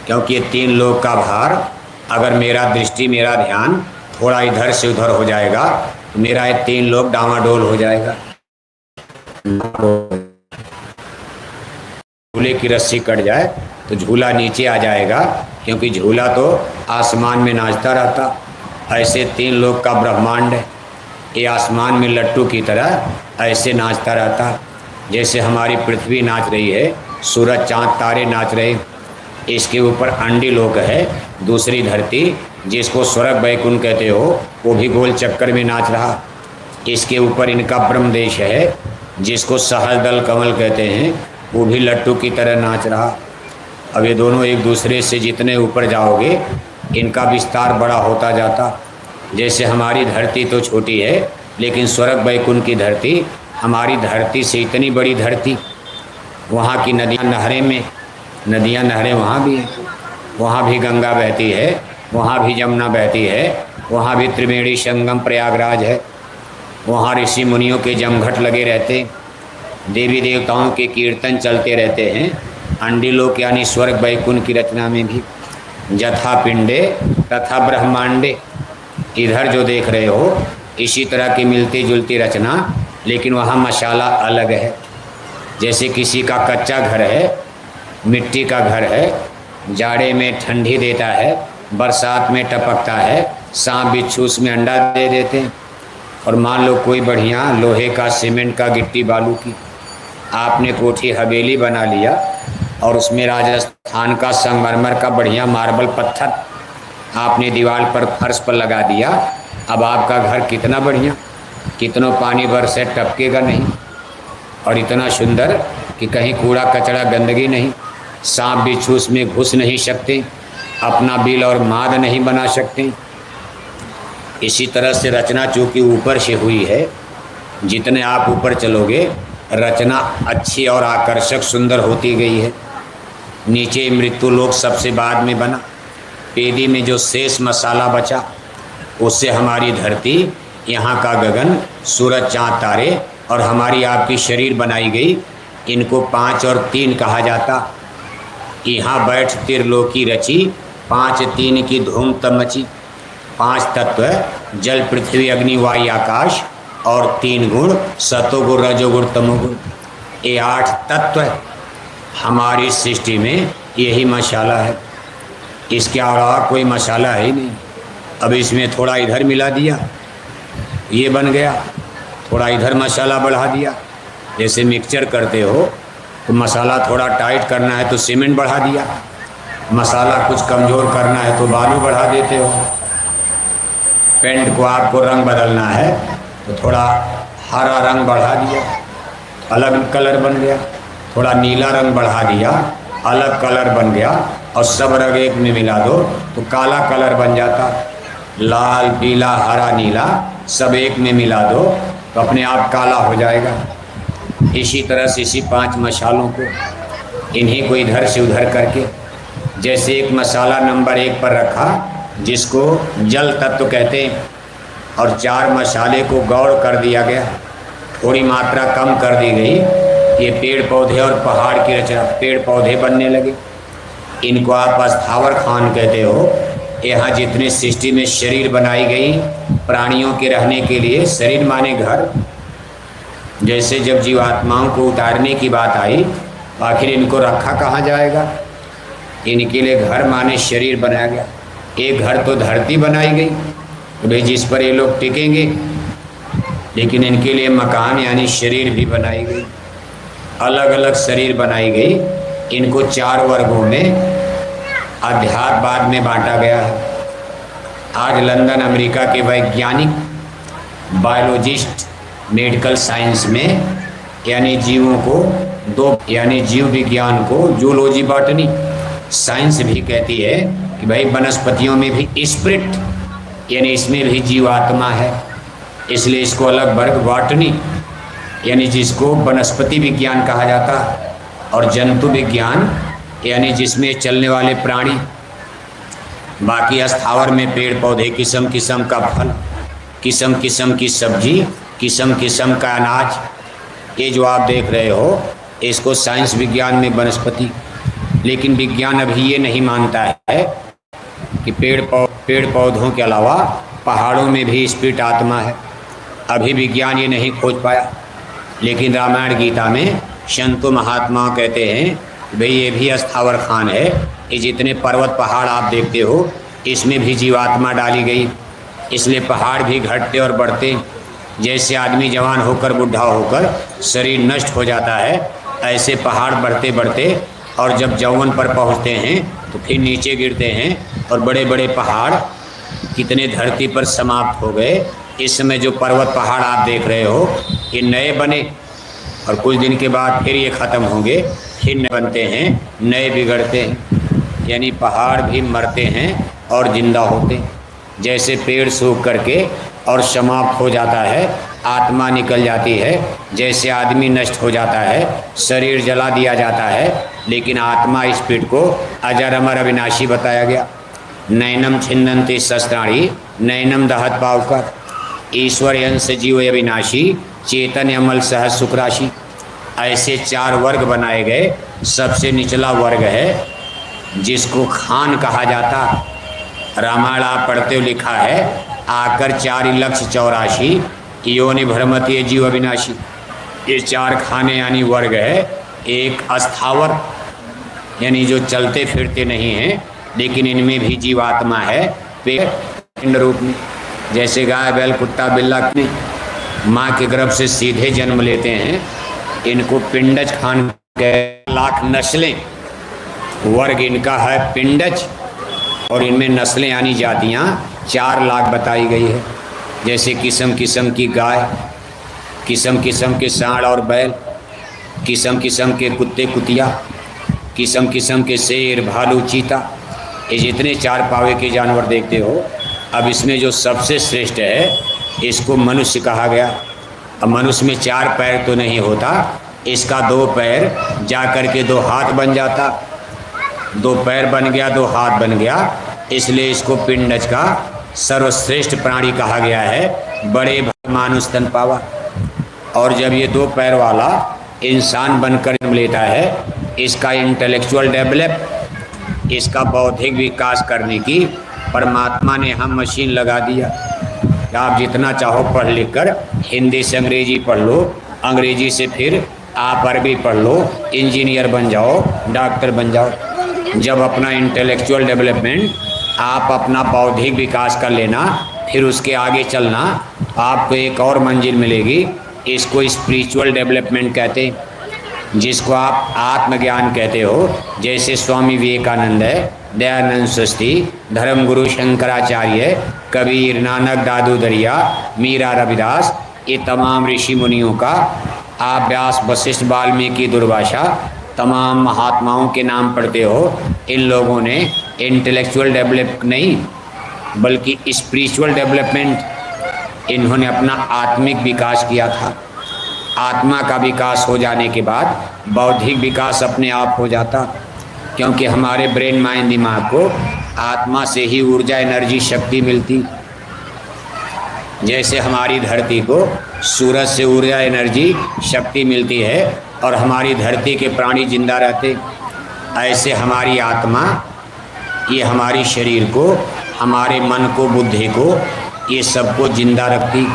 क्योंकि ये 3 लोग का भार अगर मेरा दृष्टि, मेरा ध्यान थोड़ा इधर से उधर हो जाएगा तो मेरा ये 3 लोग डामाडोल हो जाएगा। झूले की रस्सी कट जाए तो झूला नीचे आ जाएगा, क्योंकि झूला तो आसमान में नाचता रहता। ऐसे 3 लोग का ब्रह्मांड है, ये आसमान में लट्टू की तरह ऐसे नाचता रहता। जैसे हमारी पृथ्वी नाच रही है, सूरज चांद तारे नाच रहे, इसके ऊपर अंडी लोक है, दूसरी धरती जिसको स्वर्ग वैकुंठ कहते हो वो भी गोल चक्कर में नाच रहा। इसके ऊपर इनका ब्रह्म देश है जिसको सहस्रदल कमल कहते हैं, वो भी लट्टू की तरह नाच रहा। अब ये दोनों एक दूसरे से जितने ऊपर जाओगे इनका विस्तार बड़ा होता जाता। जैसे हमारी धरती तो छोटी है, लेकिन स्वर्ग वैकुंठ की धरती हमारी धरती से इतनी बड़ी धरती। वहाँ की नदियाँ नहरें वहाँ भी हैं, वहाँ भी गंगा बहती है, वहाँ भी जमुना बहती है, वहाँ भी त्रिवेणी संगम प्रयागराज है, वहाँ ऋषि मुनियों के जमघट लगे रहते, देवी देवताओं के कीर्तन चलते रहते हैं। अंडिलोक यानी स्वर्ग वैकुंठ की रचना में भी जथा पिंडे तथा ब्रह्मांडे, इधर जो देख रहे हो इसी तरह की मिलती जुलती रचना, लेकिन वहाँ मसाला अलग है। जैसे किसी का कच्चा घर है, मिट्टी का घर है, जाड़े में ठंडी देता है, बरसात में टपकता है, सांप बिच्छू उसमें अंडा दे देते हैं। और मान लो कोई बढ़िया लोहे का, सीमेंट का, गिट्टी बालू की आपने कोठी हवेली बना लिया और उसमें राजस्थान का संगमरमर का बढ़िया मार्बल पत्थर आपने दीवार पर, फर्श पर लगा दिया। अब आपका घर कितना बढ़िया, कितनों पानी बरसे टपकेगा नहीं, और इतना सुंदर कि कहीं कूड़ा कचरा गंदगी नहीं, सांप बिच्छू उसमें घुस नहीं सकते, अपना बिल और माद नहीं बना सकते। इसी तरह से रचना चूँकि ऊपर से हुई है, जितने आप ऊपर चलोगे रचना अच्छी और आकर्षक सुंदर होती गई है। नीचे मृत्यु लोक सबसे बाद में बना, पेदी में जो शेष मसाला बचा उससे हमारी धरती, यहाँ का गगन, सूरज चाँद तारे और हमारी आपकी शरीर बनाई गई। इनको 5 और 3 कहा जाता। यहाँ बैठ त्रिलोकी रची, 5 3 की धूम तमची। 5 तत्व जल पृथ्वी अग्नि वायु आकाश और 3 गुण सतोगुण रजोगुण तमोगुण, ये 8 तत्व हमारी सृष्टि में यही मसाला है। इसके अलावा कोई मसाला है ही नहीं। अब इसमें थोड़ा इधर मिला दिया, ये बन गया, थोड़ा इधर मसाला बढ़ा दिया। जैसे मिक्सचर करते हो तो मसाला थोड़ा टाइट करना है तो सीमेंट बढ़ा दिया, मसाला कुछ कमज़ोर करना है तो बालू बढ़ा देते हो। पेंट को आपको रंग बदलना है तो थोड़ा हरा रंग बढ़ा दिया, अलग कलर बन गया। थोड़ा नीला रंग बढ़ा दिया, अलग कलर बन गया। और सब रंग एक में मिला दो तो काला कलर बन जाता। लाल, पीला, हरा, नीला सब एक में मिला दो तो अपने आप काला हो जाएगा। इसी तरह से इसी 5 मसालों को, इन्हीं को इधर से उधर करके, जैसे एक मसाला नंबर 1 पर रखा जिसको जल तत्व कहते हैं, और 4 मसाले को गौड़ कर दिया गया, थोड़ी मात्रा कम कर दी गई। ये पेड़ पौधे और पहाड़ की रचना, पेड़ पौधे बनने लगे। इनको आप स्थावर खान कहते हो। यहाँ जितने सृष्टि में शरीर बनाई गई प्राणियों के रहने के लिए, शरीर माने घर। जैसे जब जीवात्माओं को उतारने की बात आई, आखिर इनको रखा कहाँ जाएगा? इनके लिए घर माने शरीर बनाया गया। एक घर तो धरती बनाई गई भाई जिस पर ये लोग टिकेंगे, लेकिन इनके लिए मकान यानी शरीर भी बनाई गई। अलग अलग शरीर बनाई गई। इनको 4 वर्गों में अध्यात्मवाद में बांटा गया है। आज लंदन अमेरिका के वैज्ञानिक, बायोलॉजिस्ट, मेडिकल साइंस में यानी जीवों को यानी जीव विज्ञान को जूलॉजी बॉटनी साइंस भी कहती है कि भाई वनस्पतियों में भी स्पिरिट यानी इसमें भी जीवात्मा है, इसलिए इसको अलग वर्ग बॉटनी यानी जिसको वनस्पति विज्ञान कहा जाता है, और जंतु विज्ञान यानी जिसमें चलने वाले प्राणी। बाकी स्थावर में पेड़ पौधे, किस्म किस्म का फल, किस्म किस्म की सब्जी, किस्म किस्म का अनाज, ये जो आप देख रहे हो इसको साइंस विज्ञान में वनस्पति। लेकिन विज्ञान अभी ये नहीं मानता है कि पेड़ पौधों के अलावा पहाड़ों में भी स्पिरिट आत्मा है। अभी विज्ञान ये नहीं खोज पाया, लेकिन रामायण गीता में संतों महात्माओं कहते हैं भाई ये भी अस्थावर खान है। ये जितने पर्वत पहाड़ आप देखते हो इसमें भी जीवात्मा डाली गई, इसलिए पहाड़ भी घटते और बढ़ते। जैसे आदमी जवान होकर बुढ़ा होकर शरीर नष्ट हो जाता है, ऐसे पहाड़ बढ़ते बढ़ते और जब यौवन पर पहुंचते हैं तो फिर नीचे गिरते हैं और बड़े बड़े पहाड़ कितने धरती पर समाप्त हो गए। इस समय जो पर्वत पहाड़ आप देख रहे हो ये नए बने और कुछ दिन के बाद फिर ये ख़त्म होंगे, फिर नए बनते हैं, नए बिगड़ते हैं। यानी पहाड़ भी मरते हैं और जिंदा होते हैं। जैसे पेड़ सूख करके और समाप्त हो जाता है, आत्मा निकल जाती है। जैसे आदमी नष्ट हो जाता है, शरीर जला दिया जाता है, लेकिन आत्मा स्पिरिट को अजर अमर अविनाशी बताया गया। नैनम छिन्नन्ति शस्त्राणि नैनम दहत पावकर ईश्वर अंश जीव अविनाशी चेतन अमल सह सुखराशि। ऐसे 4 वर्ग बनाए गए। सबसे निचला वर्ग है जिसको खान कहा जाता। रामायण आप पढ़ते हो लिखा है आकर 4,84,000 योनि भ्रमति जीव अविनाशी। ये 4 खाने यानी वर्ग है। एक अस्थावर यानी जो चलते फिरते नहीं हैं, लेकिन इनमें भी जीवात्मा है पिंड रूप में। जैसे गाय बैल कुत्ता बिल्ला माँ के गर्भ से सीधे जन्म लेते हैं, इनको पिंडज खान के लाख नस्लें वर्ग इनका है पिंडज, और इनमें नस्लें यानी जातियाँ 4 लाख बताई गई है। जैसे किस्म किस्म की गाय, किस्म किस्म के सांड और बैल, किस्म किस्म के कुत्ते कुतिया, किस्म किस्म के शेर भालू चीता, ये जितने 4 पावे के जानवर देखते हो। अब इसमें जो सबसे श्रेष्ठ है इसको मनुष्य कहा गया। अब मनुष्य में 4 पैर तो नहीं होता, इसका 2 पैर जा कर के 2 हाथ बन जाता, 2 पैर बन गया 2 हाथ बन गया, इसलिए इसको पिंडज का सर्वश्रेष्ठ प्राणी कहा गया है। बड़े मानुष तन पावा। और जब ये 2 पैर वाला इंसान बनकर जन्म लेता है, इसका इंटेलेक्चुअल डेवलप, इसका बौद्धिक विकास करने की परमात्मा ने हम मशीन लगा दिया। आप जितना चाहो पढ़ लिख कर हिंदी से अंग्रेजी पढ़ लो, अंग्रेजी से फिर आप अरबी पढ़ लो, इंजीनियर बन जाओ, डॉक्टर बन जाओ। जब अपना इंटेलेक्चुअल डेवलपमेंट, आप अपना बौद्धिक विकास कर लेना, फिर उसके आगे चलना, आपको एक और मंजिल मिलेगी। इसको स्पिरिचुअल डेवलपमेंट कहते हैं, जिसको आप आत्मज्ञान कहते हो। जैसे स्वामी विवेकानंद है, दयानंद सस्ती, धर्मगुरु शंकराचार्य, कबीर, नानक, दादू दरिया, मीरा, रविदास, ये तमाम ऋषि मुनियों का, आप व्यास, वशिष्ठ, वाल्मीकि, दुर्वासा, तमाम महात्माओं के नाम पढ़ते हो। इन लोगों ने इंटेलेक्चुअल डेवलप नहीं बल्कि स्पिरिचुअल डेवलपमेंट, इन्होंने अपना आत्मिक विकास किया था। आत्मा का विकास हो जाने के बाद बौद्धिक विकास अपने आप हो जाता, क्योंकि हमारे ब्रेन माइंड दिमाग को आत्मा से ही ऊर्जा एनर्जी शक्ति मिलती। जैसे हमारी धरती को सूरज से ऊर्जा एनर्जी शक्ति मिलती है और हमारी धरती के प्राणी जिंदा रहते, ऐसे हमारी आत्मा ये हमारी शरीर को, हमारे मन को, बुद्धि को, ये सबको जिंदा रखती।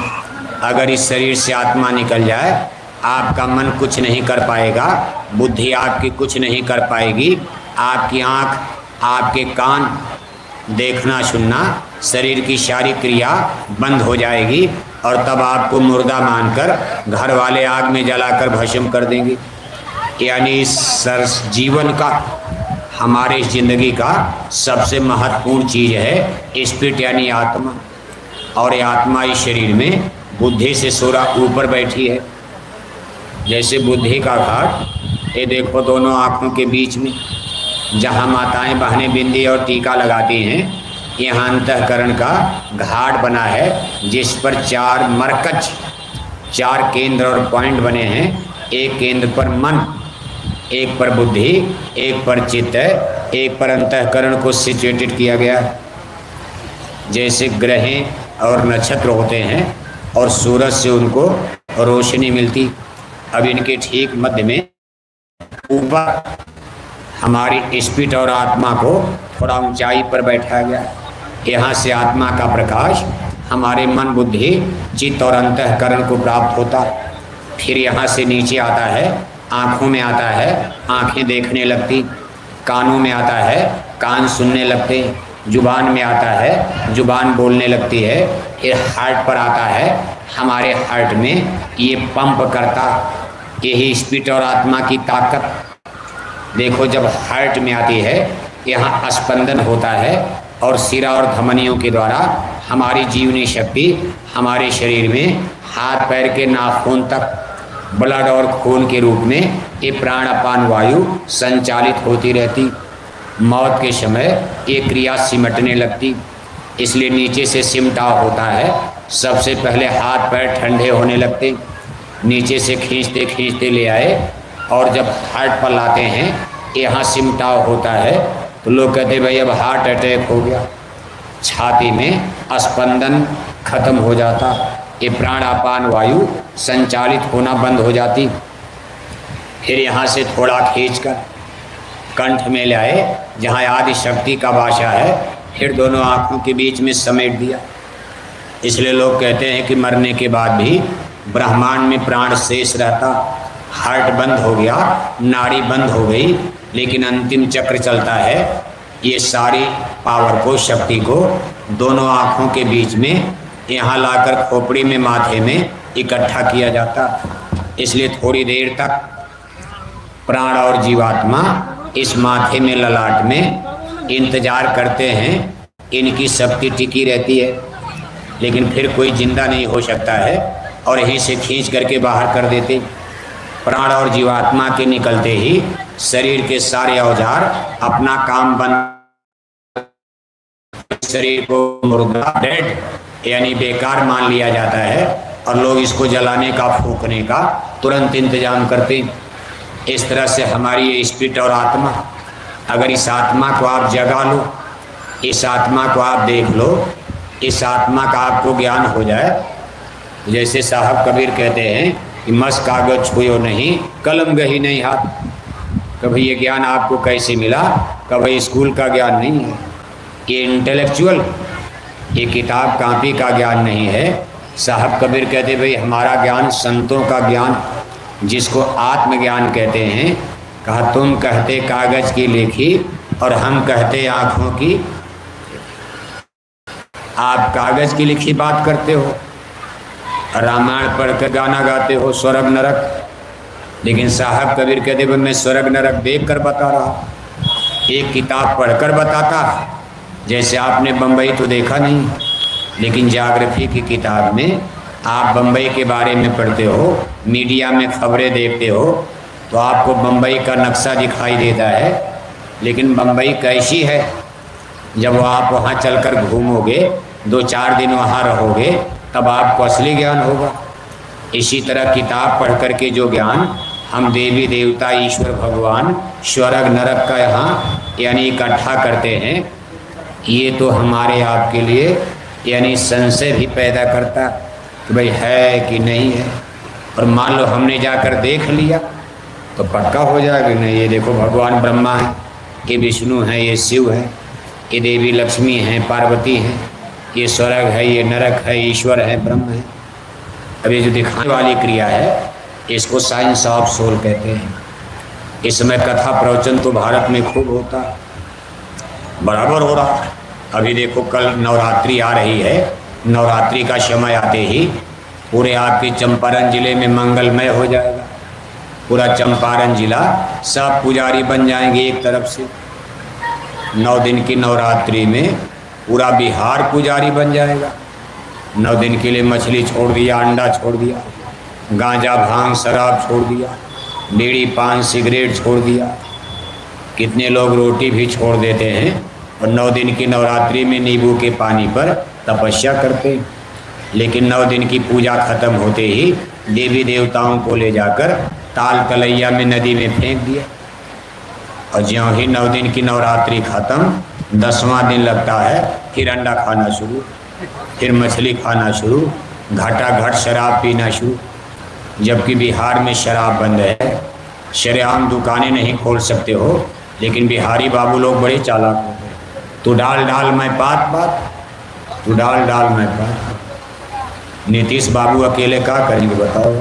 अगर इस शरीर से आत्मा निकल जाए, आपका मन कुछ नहीं कर पाएगा, बुद्धि आपकी कुछ नहीं कर पाएगी, आपकी आँख, आपके कान, देखना सुनना, शरीर की सारी क्रिया बंद हो जाएगी और तब आपको मुर्दा मानकर घर वाले आग में जलाकर भस्म कर देंगे। यानी सर जीवन का, हमारे ज़िंदगी का सबसे महत्वपूर्ण चीज़ है स्पिरिट यानी आत्मा। और ये आत्मा इस शरीर में बुद्धि से सोरा ऊपर बैठी है। जैसे बुद्धि का घाट, ये देखो दोनों आँखों के बीच में जहाँ माताएं बहनें बिंदी और टीका लगाती हैं, यहाँ अंतःकरण का घाट बना है, जिस पर 4 मरकज, 4 केंद्र और पॉइंट बने हैं। एक केंद्र पर मन, एक पर बुद्धि, एक पर चित्त, एक पर अंतःकरण को सिचुएटेड किया गया है। जैसे ग्रहें और नक्षत्र होते हैं और सूरज से उनको रोशनी मिलती, अब इनके ठीक मध्य में ऊपर हमारी स्पिरिट और आत्मा को थोड़ा ऊंचाई पर बैठाया गया। यहाँ से आत्मा का प्रकाश हमारे मन बुद्धि चित्त और अंतःकरण को प्राप्त होता। फिर यहाँ से नीचे आता है, आँखों में आता है, आँखें देखने लगती, कानों में आता है, कान सुनने लगते, जुबान में आता है, जुबान बोलने लगती है। फिर हार्ट पर आता है, हमारे हार्ट में ये पंप करता। यही स्पिरिट और आत्मा की ताकत। देखो जब हार्ट में आती है, यहाँ स्पंदन होता है और सिरा और धमनियों के द्वारा हमारी जीवनी शक्ति हमारे शरीर में हाथ पैर के नाखून तक ब्लड और खून के रूप में ये प्राण अपान वायु संचालित होती रहती। मौत के समय ये क्रिया सिमटने लगती। इसलिए नीचे से सिमटाव होता है। सबसे पहले हाथ पैर ठंडे होने लगते, नीचे से खींचते खींचते ले आए और जब हार्ट पर लाते हैं, यहाँ सिमटाव होता है तो लोग कहते भाई अब हार्ट अटैक हो गया। छाती में स्पंदन खत्म हो जाता, ये प्राण अपान वायु संचालित होना बंद हो जाती। फिर यहाँ से थोड़ा खींचकर कंठ में लाए, जहाँ आदि शक्ति का वासा है, फिर दोनों आँखों के बीच में समेट दिया। इसलिए लोग कहते हैं कि मरने के बाद भी ब्रह्मांड में प्राण शेष रहता। हार्ट बंद हो गया, नाड़ी बंद हो गई, लेकिन अंतिम चक्र चलता है। ये सारी पावर को, शक्ति को दोनों आँखों के बीच में यहाँ लाकर खोपड़ी में, माथे में इकट्ठा किया जाता। इसलिए थोड़ी देर तक प्राण और जीवात्मा इस माथे में, ललाट में इंतजार करते हैं। इनकी शक्ति टिकी रहती है, लेकिन फिर कोई जिंदा नहीं हो सकता है और यहीं से खींच करके बाहर कर देते। प्राण और जीवात्मा के निकलते ही शरीर के सारे औजार अपना काम बंद, शरीर को मुर्दा, डेड यानी बेकार मान लिया जाता है और लोग इसको जलाने का, फूकने का तुरंत इंतजाम करते। इस तरह से हमारी ये स्पिरिट और आत्मा, अगर इस आत्मा को आप जगा लो, इस आत्मा को आप देख लो, इस आत्मा का आपको ज्ञान हो जाए। जैसे साहब कबीर कहते हैं कि मस कागज छुयो नहीं, कलम गही नहीं हाथ। कभी ये ज्ञान आपको कैसे मिला? कभी स्कूल का ज्ञान नहीं है, ये इंटेलेक्चुअल, ये किताब कापी का ज्ञान नहीं है। साहब कबीर कहते भाई हमारा ज्ञान संतों का ज्ञान, जिसको आत्मज्ञान कहते हैं। कहा तुम कहते कागज की लेखी और हम कहते आँखों की। आप कागज की लिखी बात करते हो, रामायण पढ़कर गाना गाते हो, स्वर्ग नरक, लेकिन साहब कबीर कहते भाई मैं स्वर्ग नरक देख कर बता रहा, एक किताब पढ़कर बताता। जैसे आपने बम्बई तो देखा नहीं, लेकिन ज्योग्राफी की किताब में आप बम्बई के बारे में पढ़ते हो, मीडिया में खबरें देखते हो, तो आपको बम्बई का नक्शा दिखाई देता है। लेकिन बम्बई कैसी है, जब आप वहाँ चलकर घूमोगे, 2-4 दिन वहाँ रहोगे, तब आपको असली ज्ञान होगा। इसी तरह किताब पढ़ कर के जो ज्ञान हम देवी देवता, ईश्वर भगवान, स्वर्ग नरक का यहाँ यानी इकट्ठा करते हैं, ये तो हमारे आपके लिए यानी संशय भी पैदा करता कि भाई है कि नहीं है। और मान लो हमने जाकर देख लिया तो पक्का हो जाएगा नहीं, ये देखो भगवान ब्रह्मा है, ये विष्णु है, ये शिव है, ये देवी लक्ष्मी है, पार्वती है, ये स्वर्ग है, ये नरक है, ईश्वर है, ब्रह्म है। अब ये जो दिखाने वाली क्रिया है, इसको साइंस ऑफ सोल कहते हैं। इस समय कथा प्रवचन तो भारत में खूब होता है, बराबर हो रहा है। अभी देखो कल नवरात्रि आ रही है, नवरात्रि का समय आते ही पूरे आपके चंपारण जिले में मंगलमय हो जाएगा। पूरा चंपारण जिला सब पुजारी बन जाएंगे एक तरफ से। 9 दिन की नवरात्रि में पूरा बिहार पुजारी बन जाएगा। 9 दिन के लिए मछली छोड़ दिया, अंडा छोड़ दिया, गांजा भांग शराब छोड़ दिया, बीड़ी पान सिगरेट छोड़ दिया। कितने लोग रोटी भी छोड़ देते हैं और 9 दिन की नवरात्रि में नींबू के पानी पर तपस्या करते। लेकिन 9 दिन की पूजा खत्म होते ही देवी देवताओं को ले जाकर ताल तलैया में, नदी में फेंक दिया। और ज्यों ही 9 दिन की नवरात्रि खत्म, 10वां दिन लगता है, फिर अंडा खाना शुरू, फिर मछली खाना शुरू, घाटाघाट शराब पीना शुरू। जबकि बिहार में शराब बंद है, शरेआम दुकानें नहीं खोल सकते हो, लेकिन बिहारी बाबू लोग बड़े चालाक होते हैं। तू डाल डाल मैं पात पात, तू डाल डाल मैं पात। नीतीश बाबू अकेले क्या करेंगे बताओ?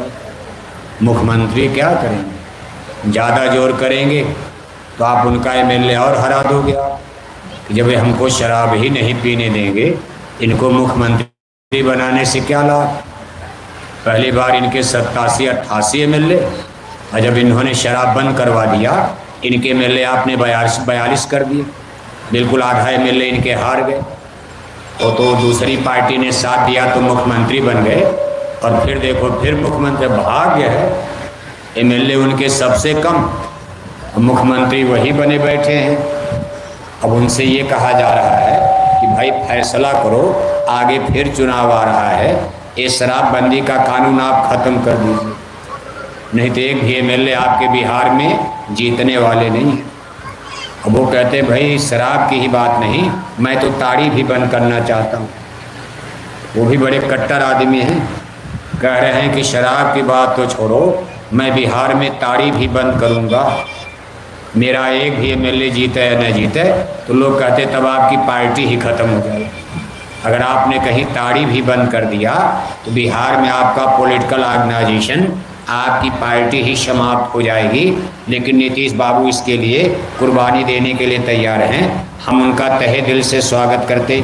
मुख्यमंत्री क्या करेंगे? ज़्यादा जोर करेंगे तो आप उनका एमएलए और हरा दोगे आप, कि जब हमको शराब ही नहीं पीने देंगे, इनको मुख्यमंत्री बनाने से क्या लाभ? पहली बार इनके 87-88 एमएलए, और जब इन्होंने शराब बंद करवा दिया, इनके एमएलए आपने 42 कर दिए, बिल्कुल आधा एमएलए इनके हार गए। तो दूसरी पार्टी ने साथ दिया तो मुख्यमंत्री बन गए, और फिर देखो फिर मुख्यमंत्री, भाग्य है एमएलए उनके सबसे कम, मुख्यमंत्री वही बने बैठे हैं। अब उनसे ये कहा जा रहा है कि भाई फैसला करो, आगे फिर चुनाव आ रहा है, ये शराबबंदी का कानून आप ख़त्म कर दीजिए, नहीं तो एक भी एमएलए आपके बिहार में जीतने वाले नहीं हैं। अब वो कहते हैं भाई शराब की ही बात नहीं, मैं तो ताड़ी भी बंद करना चाहता हूँ। वो भी बड़े कट्टर आदमी हैं, कह रहे हैं कि शराब की बात तो छोड़ो, मैं बिहार में ताड़ी भी बंद करूँगा, मेरा एक भी एमएलए जीते या न जीते तो लोग कहते तब आपकी पार्टी ही ख़त्म हो जाएगी। अगर आपने कहीं ताड़ी भी बंद कर दिया तो बिहार में आपका पॉलिटिकल ऑर्गेनाइजेशन, आपकी पार्टी ही समाप्त हो जाएगी। लेकिन नीतीश बाबू इसके लिए कुर्बानी देने के लिए तैयार हैं, हम उनका तहे दिल से स्वागत करते।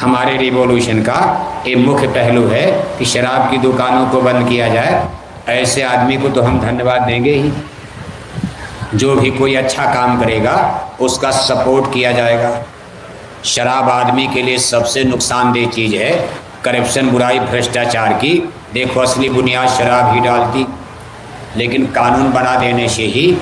हमारे रिवॉल्यूशन का एक मुख्य पहलू है कि शराब की दुकानों को बंद किया जाए। ऐसे आदमी को तो हम धन्यवाद देंगे ही, जो भी कोई अच्छा काम करेगा उसका सपोर्ट किया जाएगा। शराब आदमी के लिए सबसे नुकसानदेह चीज़ है, करप्शन, बुराई, भ्रष्टाचार की देखो असली बुनियाद शराब ही डालती। लेकिन कानून बना देने से ही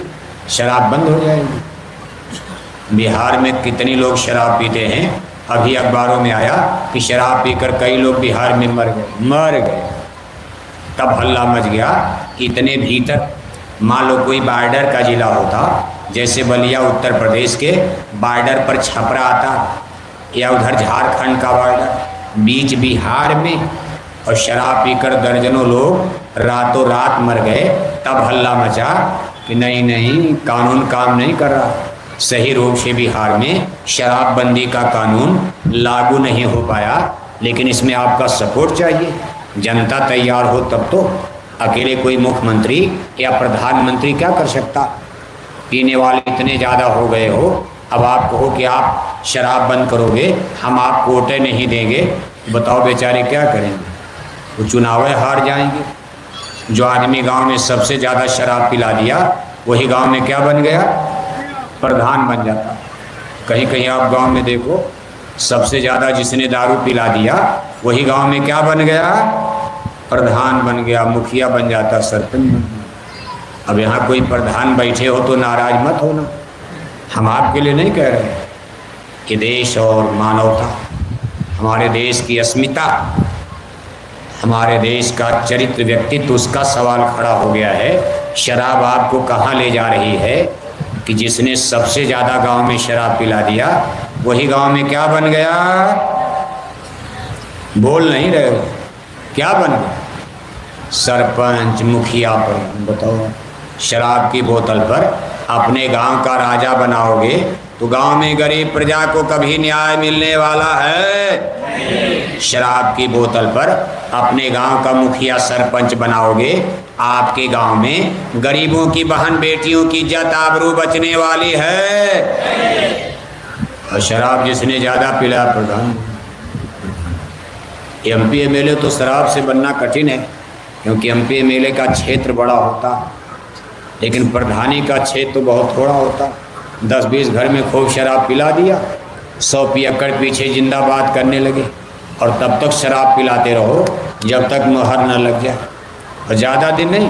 शराब बंद हो जाएगी। बिहार में कितने लोग शराब पीते हैं, अभी अखबारों में आया कि शराब पीकर कई लोग बिहार में मर गए। तब हल्ला मच गया। इतने भीतर मान लो कोई बॉर्डर का ज़िला होता, जैसे बलिया उत्तर प्रदेश के बॉर्डर पर छपरा आता, या उधर झारखंड का बॉर्डर, बीच बिहार में, और शराब पीकर दर्जनों लोग रातों रात मर गए। तब हल्ला मचा कि नहीं कानून काम नहीं कर रहा, सही रूप से बिहार में शराबबंदी का कानून लागू नहीं हो पाया। लेकिन इसमें आपका सपोर्ट चाहिए, जनता तैयार हो तब तो। अकेले कोई मुख्यमंत्री या प्रधानमंत्री क्या कर सकता? पीने वाले इतने ज़्यादा हो गए हो, अब आप कहो कि आप शराब बंद करोगे, हम आपको वोटें नहीं देंगे, बताओ बेचारे क्या करेंगे? वो चुनावें हार जाएंगे। जो आदमी गांव में सबसे ज़्यादा शराब पिला दिया, वही गांव में क्या बन गया? प्रधान बन जाता। कहीं कहीं आप गांव में देखो, सबसे ज़्यादा जिसने दारू पिला दिया, वही गांव में क्या बन गया? प्रधान बन गया, मुखिया बन जाता, सरपंच बन गया। अब यहाँ कोई प्रधान बैठे हो तो नाराज मत होना, हम आपके लिए नहीं कह रहे कि देश और मानवता, हमारे देश की अस्मिता, हमारे देश का चरित्र, व्यक्तित्व, उसका सवाल खड़ा हो गया है। शराब आपको कहाँ ले जा रही है कि जिसने सबसे ज़्यादा गांव में शराब पिला दिया, वही गांव में क्या बन गया? बोल नहीं रहे हो, क्या बन गया? सरपंच, मुखिया पर। बताओ, शराब की बोतल पर अपने गांव का राजा बनाओगे तो गांव में गरीब प्रजा को कभी न्याय मिलने वाला है? शराब की बोतल पर अपने गांव का मुखिया, सरपंच बनाओगे, आपके गांव में गरीबों की बहन बेटियों की इज्जत आबरू बचने वाली है? और शराब जिसने ज़्यादा पिला, प्रधान। एमपी एमएलए तो शराब से बनना कठिन है, क्योंकि एमपी एमएलए का क्षेत्र बड़ा होता, लेकिन प्रधानी का क्षेत्र तो बहुत थोड़ा होता। 10-20 घर में खूब शराब पिला दिया, 100 पियक्कड़ पीछे जिंदाबाद करने लगे, और तब तक शराब पिलाते रहो जब तक मोहर न लग जाए। और ज़्यादा दिन नहीं,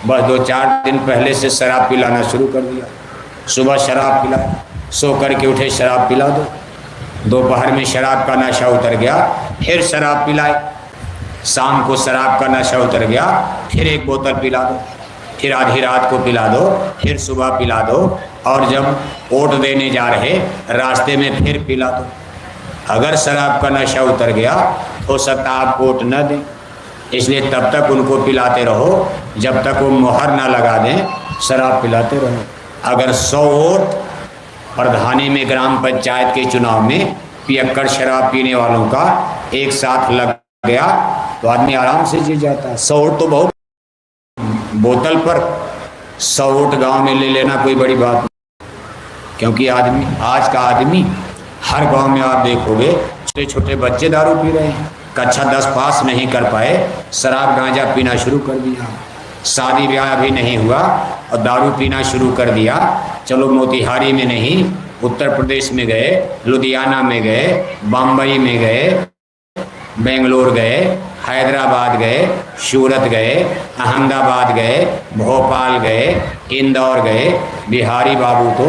बस 2-4 दिन पहले से शराब पिलाना शुरू कर दिया। सुबह शराब पिलाए, सो करके उठे शराब पिला दो, दोपहर में शराब का नशा उतर गया, फिर शराब पिलाए, शाम को शराब का नशा उतर गया, फिर एक बोतल पिला दो, फिर आधी रात को पिला दो, फिर सुबह पिला दो, और जब वोट देने जा रहे रास्ते में फिर पिला दो। अगर शराब का नशा उतर गया हो सकता आप वोट न दें, इसलिए तब तक उनको पिलाते रहो जब तक वो मोहर ना लगा दें, शराब पिलाते रहो। अगर 100 वोट प्रधानी में ग्राम पंचायत के चुनाव में पियक्कड़ शराब पीने वालों का एक साथ लग गया तो आदमी आराम से जी जाता है। 100 वोट तो बहुत, बोतल पर 100 वोट गांव में ले लेना कोई बड़ी बात नहीं, क्योंकि आदमी, आज का आदमी हर गांव में आप देखोगे छोटे छोटे बच्चे दारू पी रहे हैं। कक्षा 10 पास नहीं कर पाए, शराब गांजा पीना शुरू कर दिया। शादी ब्याह अभी नहीं हुआ और दारू पीना शुरू कर दिया। चलो मोतिहारी में नहीं, उत्तर प्रदेश में गए, लुधियाना में गए, बम्बई में गए, बेंगलोर गए, हैदराबाद गए, सूरत गए, अहमदाबाद गए, भोपाल गए, इंदौर गए। बिहारी बाबू तो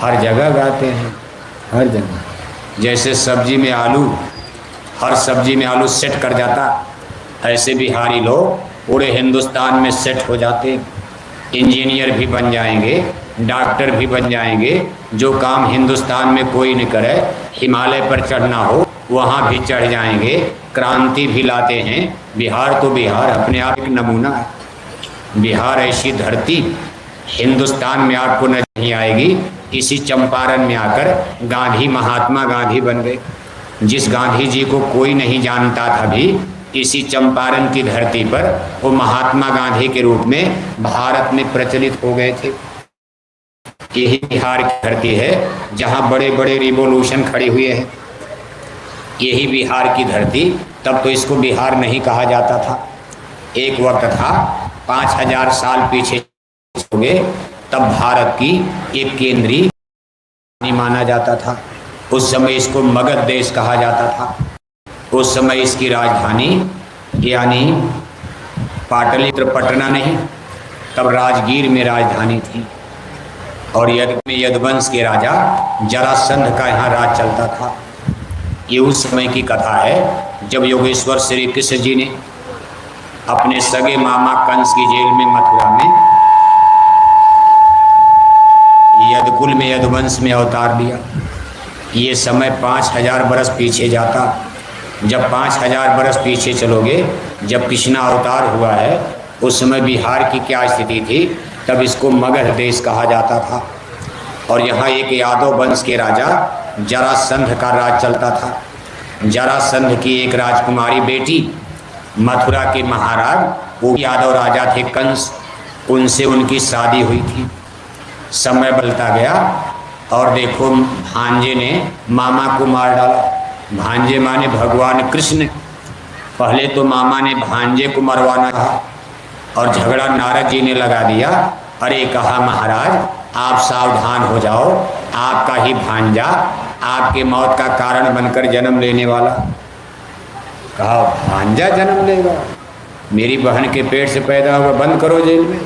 हर जगह गाते हैं, हर जगह। जैसे सब्जी में आलू, हर सब्जी में आलू सेट कर जाता, ऐसे बिहारी लोग पूरे हिंदुस्तान में सेट हो जाते। इंजीनियर भी बन जाएंगे, डॉक्टर भी बन जाएंगे। जो काम हिंदुस्तान में कोई नहीं करे, हिमालय पर चढ़ना हो वहाँ भी चढ़ जाएंगे। क्रांति भी लाते हैं। बिहार तो बिहार अपने आप एक नमूना है। बिहार ऐसी धरती हिंदुस्तान में आपको नहीं आएगी। इसी चंपारण में आकर गांधी, महात्मा गांधी बन गए। जिस गांधी जी को कोई नहीं जानता था भी, इसी चंपारण की धरती पर वो महात्मा गांधी के रूप में भारत में प्रचलित हो गए थे। यही बिहार की धरती है जहाँ बड़े बड़े रिवॉल्यूशन खड़े हुए हैं। यही बिहार की धरती, तब तो इसको बिहार नहीं कहा जाता था। एक वक्त था 5000 साल पीछे हो गए, तब भारत की एक केंद्रीय माना जाता था। उस समय इसको मगध देश कहा जाता था। उस समय इसकी राजधानी यानी पाटलिपुत्र पटना नहीं, तब राजगीर में राजधानी थी। और यदुवंश के राजा जरासंध का यहाँ राज चलता था। ये उस समय की कथा है जब योगेश्वर श्री कृष्ण जी ने अपने सगे मामा कंस की जेल में मथुरा में यदकुल में, यदुवंश में अवतार लिया। ये समय 5000 बरस पीछे जाता। जब 5000 बरस पीछे चलोगे, जब कृष्णा अवतार हुआ है, उस समय बिहार की क्या स्थिति थी, तब इसको मगध देश कहा जाता था। और यहाँ एक यादव वंश के राजा जरासंध का राज चलता था। जरासंध की एक राजकुमारी बेटी, मथुरा के महाराज, वो यादव राजा थे कंस, उनसे उनकी शादी हुई थी। समय बदलता गया और देखो भांजे ने मामा को मार डाला। भांजे माने भगवान कृष्ण। पहले तो मामा ने भांजे को मरवाना था और झगड़ा नारद जी ने लगा दिया। अरे कहा महाराज आप सावधान हो जाओ, आपका ही भांजा आपके मौत का कारण बनकर जन्म लेने वाला। कहा भांजा जन्म लेगा, मेरी बहन के पेट से पैदा हुआ, बंद करो जेल में,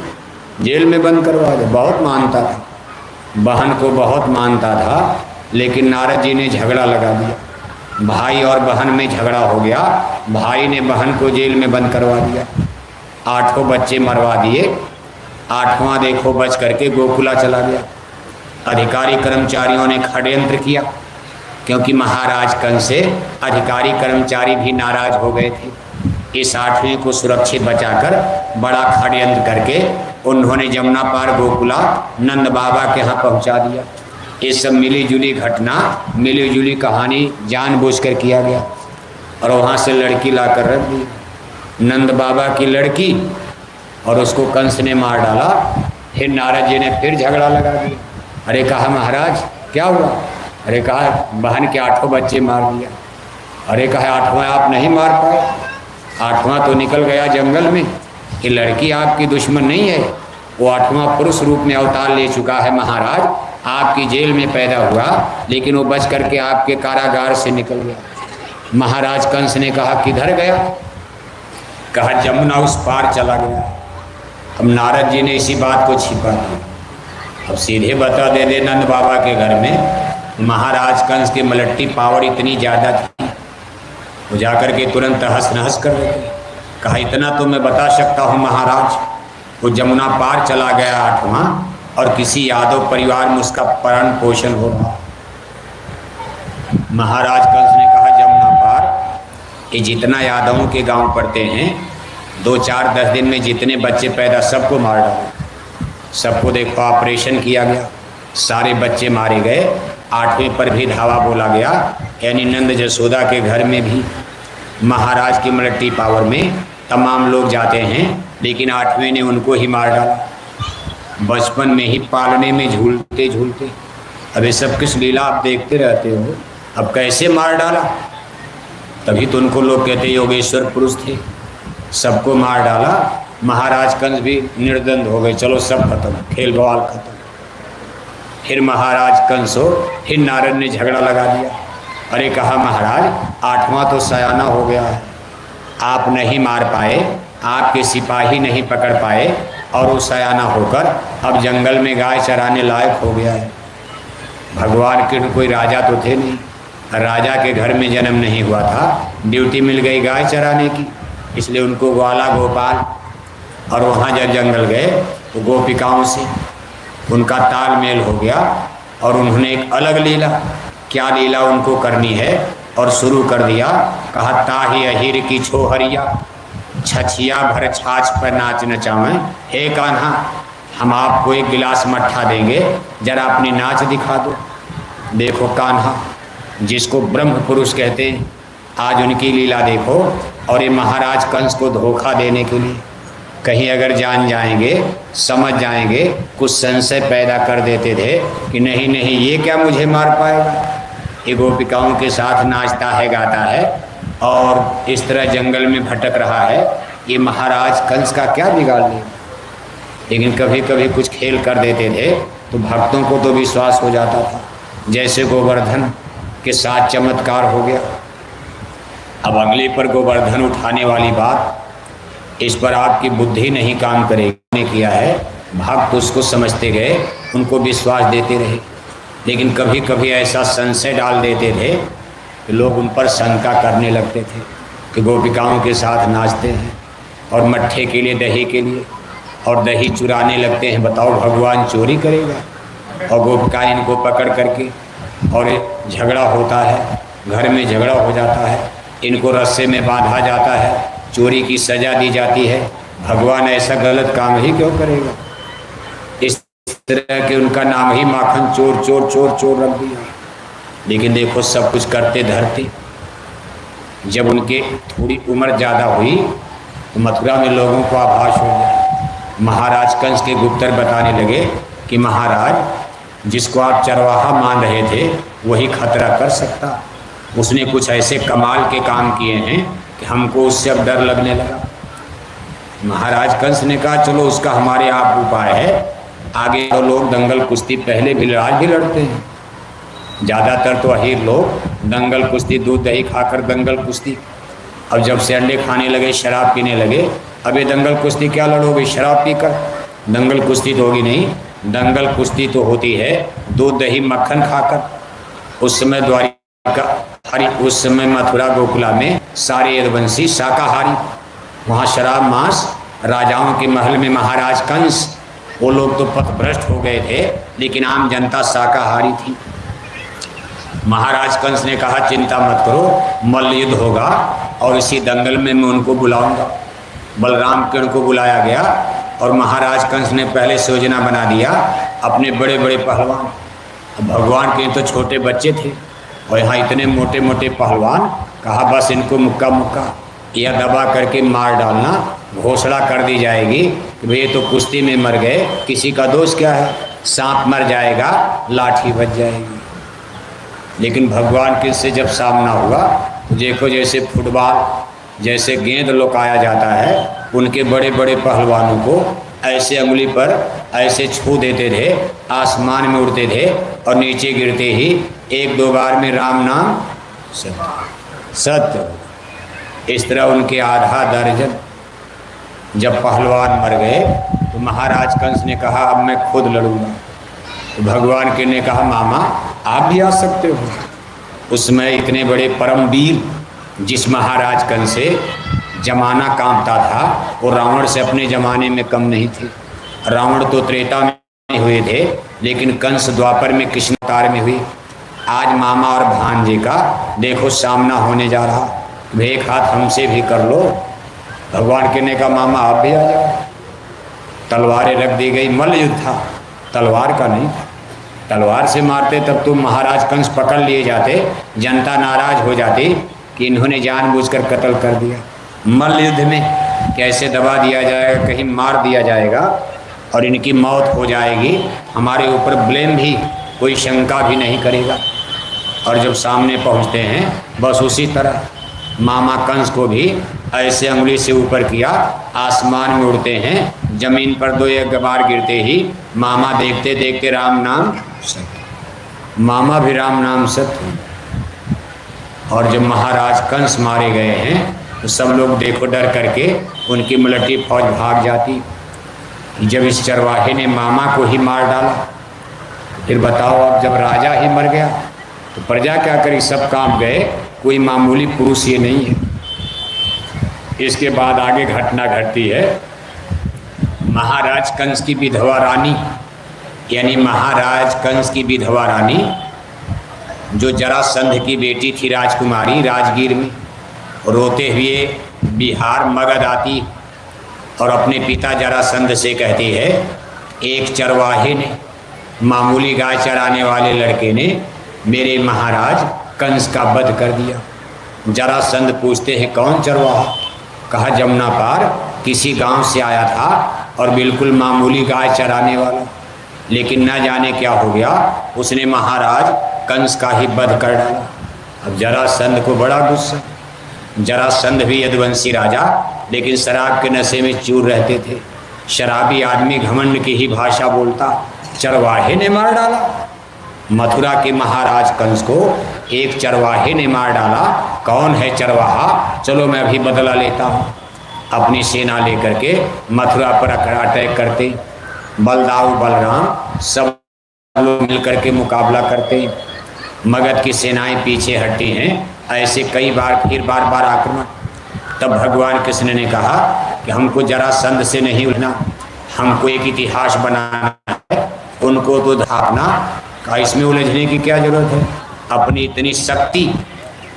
जेल में बंद करवा दो। बहुत मानता था, बहन को बहुत मानता था, लेकिन नारद जी ने झगड़ा लगा दिया। भाई और बहन में झगड़ा हो गया। भाई ने बहन को जेल में बंद करवा दिया। 8 बच्चे मरवा दिए। 8वां देखो बच करके गोकुला चला गया। अधिकारी कर्मचारियों ने षड्यंत्र किया, क्योंकि महाराज कंस से अधिकारी कर्मचारी भी नाराज हो गए थे। इस 8वें को सुरक्षित बचाकर बड़ा षड्यंत्र करके उन्होंने जमुना पार गोकुला नंद बाबा के यहाँ पहुँचा दिया। ये सब मिली जुली घटना, मिली जुली कहानी जानबूझकर किया गया। और वहाँ से लड़की ला कर रख दी, नंद बाबा की लड़की, और उसको कंस ने मार डाला। फिर नारद जी ने फिर झगड़ा लगा दिया। अरे कहा महाराज क्या हुआ? अरे कहा बहन के 8 बच्चे मार दिया। अरे कहा 8वां आप नहीं मार पाए? 8वां तो निकल गया जंगल में। ये लड़की आपकी दुश्मन नहीं है, वो 8वां पुरुष रूप में अवतार ले चुका है महाराज। आपकी जेल में पैदा हुआ, लेकिन वो बच करके आपके कारागार से निकल गया। महाराज कंस ने कहा किधर गया? कहा जमुना उस पार चला गया। अब नारद जी ने इसी बात को छिपा दिया। अब सीधे बता दे नंद बाबा के घर में महाराज कंस के मलट्टी पावर इतनी ज़्यादा थी, वो जाकर के तुरंत हंस नहस कर रहे थे। कहा इतना तो मैं बता सकता हूँ महाराज, वो जमुना पार चला गया 8वां, और किसी यादव परिवार में उसका पालन पोषण हो रहा। महाराज कंस ने कहा जमुना पार ये जितना यादवों के गांव पड़ते हैं, 2-4-10 दिन में जितने बच्चे पैदा सबको मार डाला। सबको देखो ऑपरेशन किया गया, सारे बच्चे मारे गए। 8वें पर भी धावा बोला गया, यानी नंद जसोदा के घर में भी। महाराज की मिलिट्री पावर में तमाम लोग जाते हैं, लेकिन 8वें ने उनको ही मार डाला। बचपन में ही पालने में झूलते झूलते अब ये सब किस लीला आप देखते रहते हो, अब कैसे मार डाला। तभी तो उनको लोग कहते योगेश्वर पुरुष थे, सबको मार डाला। महाराज कंस भी निर्द्वंद हो गए, चलो सब खत्म, खेल बवाल खत्म। फिर महाराज कंस हो, फिर नारद ने झगड़ा लगा दिया। अरे कहा महाराज 8वां तो सयाना हो गया है, आप नहीं मार पाए, आपके सिपाही नहीं पकड़ पाए, और वो सयाना होकर अब जंगल में गाय चराने लायक हो गया है। भगवान के कोई राजा तो थे नहीं, राजा के घर में जन्म नहीं हुआ था, ड्यूटी मिल गई गाय चराने की, इसलिए उनको ग्वाला गोपाल। और वहाँ जब जंगल गए तो गोपिकाओं से उनका तालमेल हो गया और उन्होंने एक अलग लीला, क्या लीला उनको करनी है, और शुरू कर दिया। कहा ताही अहिर की छोहरिया, छछिया भर छाछ पर नाच नचावें। हे कान्हा, हम आपको एक गिलास मट्ठा देंगे, जरा अपनी नाच दिखा दो। देखो कान्हा, जिसको ब्रह्म पुरुष कहते हैं, आज उनकी लीला देखो। और ये महाराज कंस को धोखा देने के लिए कहीं अगर जान जाएंगे, समझ जाएंगे, कुछ संशय पैदा कर देते थे कि नहीं नहीं ये क्या मुझे मार पाएगा। ये गोपिकाओं के साथ नाचता है, गाता है और इस तरह जंगल में भटक रहा है, ये महाराज कंस का क्या बिगाड़ ले। लेकिन कभी कभी कुछ खेल कर देते थे तो भक्तों को तो विश्वास हो जाता था, जैसे गोवर्धन के साथ चमत्कार हो गया। अब अगले पर गोवर्धन उठाने वाली बात, इस पर आपकी बुद्धि नहीं काम करेगी, किया है। भक्त उसको समझते गए, उनको विश्वास देते रहे, लेकिन कभी कभी ऐसा संशय डाल देते थे कि लोग उन पर शंका करने लगते थे कि गोपिकाओं के साथ नाचते हैं और मट्ठे के लिए, दही के लिए, और दही चुराने लगते हैं। बताओ भगवान चोरी करेगा। और गोपिका इनको पकड़ करके, और झगड़ा होता है, घर में झगड़ा हो जाता है, इनको रस्से में बांधा जाता है, चोरी की सजा दी जाती है। भगवान ऐसा गलत काम ही क्यों करेगा। इस तरह के उनका नाम ही माखन चोर चोर चोर चोर रख दिया। लेकिन देखो सब कुछ करते धरते, जब उनके थोड़ी उम्र ज़्यादा हुई तो मथुरा में लोगों को आभास हो गया। महाराज कंस के गुप्तर बताने लगे कि महाराज जिसको आप चरवाहा मान रहे थे वही खतरा कर सकता, उसने कुछ ऐसे कमाल के काम किए हैं कि हमको उससे अब डर लगने लगा। महाराज कंस ने कहा चलो उसका हमारे आप उपाय है। आगे तो लोग दंगल कुश्ती पहले भी आज भी लड़ते हैं, ज़्यादातर तो अहीर लोग दंगल कुश्ती, दूध दही खाकर दंगल कुश्ती। अब जब से अंडे खाने लगे, शराब पीने लगे, अब ये दंगल कुश्ती क्या लड़ोगे, शराब पीकर? दंगल कुश्ती तो होगी नहीं, दंगल कुश्ती तो होती है दूध दही मक्खन खाकर। उस समय उस समय मथुरा गोकुला में सारे यदुवंशी शाकाहारी, वहाँ शराब मांस। राजाओं के महल में महाराज कंस, वो लोग तो पथभ्रष्ट हो गए थे, लेकिन आम जनता शाकाहारी थी। महाराज कंस ने कहा चिंता मत करो, मल्ल युद्ध होगा और इसी दंगल में मैं उनको बुलाऊंगा। बलराम के उनको बुलाया गया और महाराज कंस ने पहले से योजना बना दिया, अपने बड़े बड़े पहलवान। भगवान के तो छोटे बच्चे थे और यहाँ इतने मोटे मोटे पहलवान। कहा बस इनको मुक्का मुक्का या दबा करके मार डालना, घोषणा कर दी जाएगी कि भाई ये तो कुश्ती में मर गए, किसी का दोष क्या है, सांप मर जाएगा लाठी बच जाएगी। लेकिन भगवान के से जब सामना हुआ तो देखो जैसे फुटबॉल, जैसे गेंद लुकाया जाता है, उनके बड़े बड़े पहलवानों को ऐसे उंगली पर ऐसे छू देते थे, आसमान में उड़ते थे और नीचे गिरते ही एक दो बार में राम नाम सत्य सत्य। इस तरह उनके आधा दर्जन जब पहलवान मर गए तो महाराज कंस ने कहा अब मैं खुद लड़ूंगा। तो भगवान के ने कहा मामा आप भी आ सकते हो। उसमें इतने बड़े परम वीर जिस महाराज कंस से जमाना कांपता था, वो रावण से अपने जमाने में कम नहीं थे। रावण तो त्रेता में हुए थे, लेकिन कंस द्वापर में कृष्ण अवतार में हुई। आज मामा और भांजे का देखो सामना होने जा रहा, एक हाथ हमसे भी कर लो। भगवान के ने कहा मामा आप भी आ जाओ। तलवारें रख दी गई, मल्ल युद्ध था, तलवार का नहीं था। तलवार से मारते तब तो महाराज कंस पकड़ लिए जाते, जनता नाराज हो जाती, कि इन्होंने जानबूझकर कत्ल कर दिया। मल्ल युद्ध में कैसे दबा दिया जाएगा, कहीं मार दिया जाएगा और इनकी मौत हो जाएगी, हमारे ऊपर ब्लेम भी कोई शंका भी नहीं करेगा। और जब सामने पहुंचते हैं बस उसी तरह मामा कंस को भी ऐसे अंगुली से ऊपर किया, आसमान में उड़ते हैं, जमीन पर 2-1 बार गिरते ही मामा देखते देखते राम नाम सत्य, मामा भी राम नाम सत्य। और जब महाराज कंस मारे गए हैं तो सब लोग देखो डर करके उनकी मलटी फौज भाग जाती। जब इस चरवाहे ने मामा को ही मार डाला, फिर बताओ अब जब राजा ही मर गया तो प्रजा क्या करी, सब काम गए, कोई मामूली पुरुष ये नहीं है। इसके बाद आगे घटना घटती है, महाराज कंस की विधवा रानी, यानी महाराज कंस की विधवा रानी जो जरासंध की बेटी थी राजकुमारी, राजगीर में रोते हुए बिहार मगध आती और अपने पिता जरासंध से कहती है, एक चरवाहे ने, मामूली गाय चराने वाले लड़के ने मेरे महाराज कंस का वध कर दिया। जरासंध पूछते हैं कौन चरवाहा? कहा जमुना पार किसी गांव से आया था और बिल्कुल मामूली गाय चराने वाला, लेकिन न जाने क्या हो गया, उसने महाराज कंस का ही वध कर डाला। अब जरासंध को बड़ा गुस्सा। जरासंध भी यदुवंशी राजा, लेकिन शराब के नशे में चूर रहते थे। शराबी आदमी घमंड की ही भाषा बोलता, चरवाहे ने मार डाला। मथुरा के महाराज कंस को एक चरवाहे ने मार डाला। कौन है चरवाहा? चलो मैं अभी बदला लेता हूँ। अपनी सेना लेकर के मथुरा पर अटैक करते, बलदाऊ बलराम सब लोग मिलकर के मुकाबला करते। मगध की सेनाएं पीछे हटती हैं। ऐसे कई बार फिर बार बार आक्रमण। तब भगवान कृष्ण ने कहा कि हमको जरासंध से नहीं उलझना, हमको एक इतिहास बनाना है, उनको तो धापना का, इसमें उलझने की क्या जरूरत है। अपनी इतनी शक्ति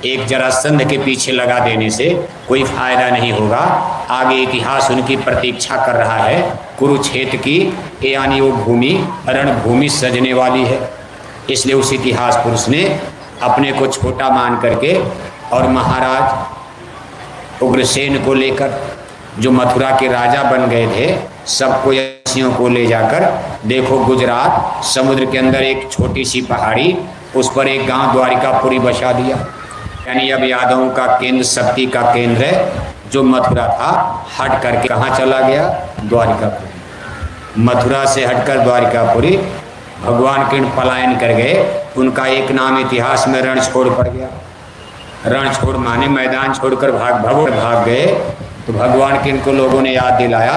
एक जरासंध के पीछे लगा देने से कोई फायदा नहीं होगा। आगे इतिहास उनकी प्रतीक्षा कर रहा है, कुरुक्षेत्र की, यानी वो भूमि रणभूमि सजने वाली है। इसलिए उस इतिहास पुरुष ने अपने को छोटा मान करके और महाराज उग्रसेन को लेकर, जो मथुरा के राजा बन गए थे, सबको यक्षियों को ले जाकर, देखो गुजरात समुद्र के अंदर एक छोटी सी पहाड़ी, उस पर एक गांव द्वारिकापुरी बसा दिया। यानी अब यादवों का केंद्र, शक्ति का केंद्र है। जो मथुरा था हट करके कहाँ चला गया? द्वारिकापुरी। मथुरा से हटकर द्वारिकापुरी भगवान कृष्ण पलायन कर गए। उनका एक नाम इतिहास में रण छोड़ पड़ गया। रण छोड़ माने मैदान छोड़कर भाग गए। तो भगवान कृष्ण को लोगों ने याद दिलाया,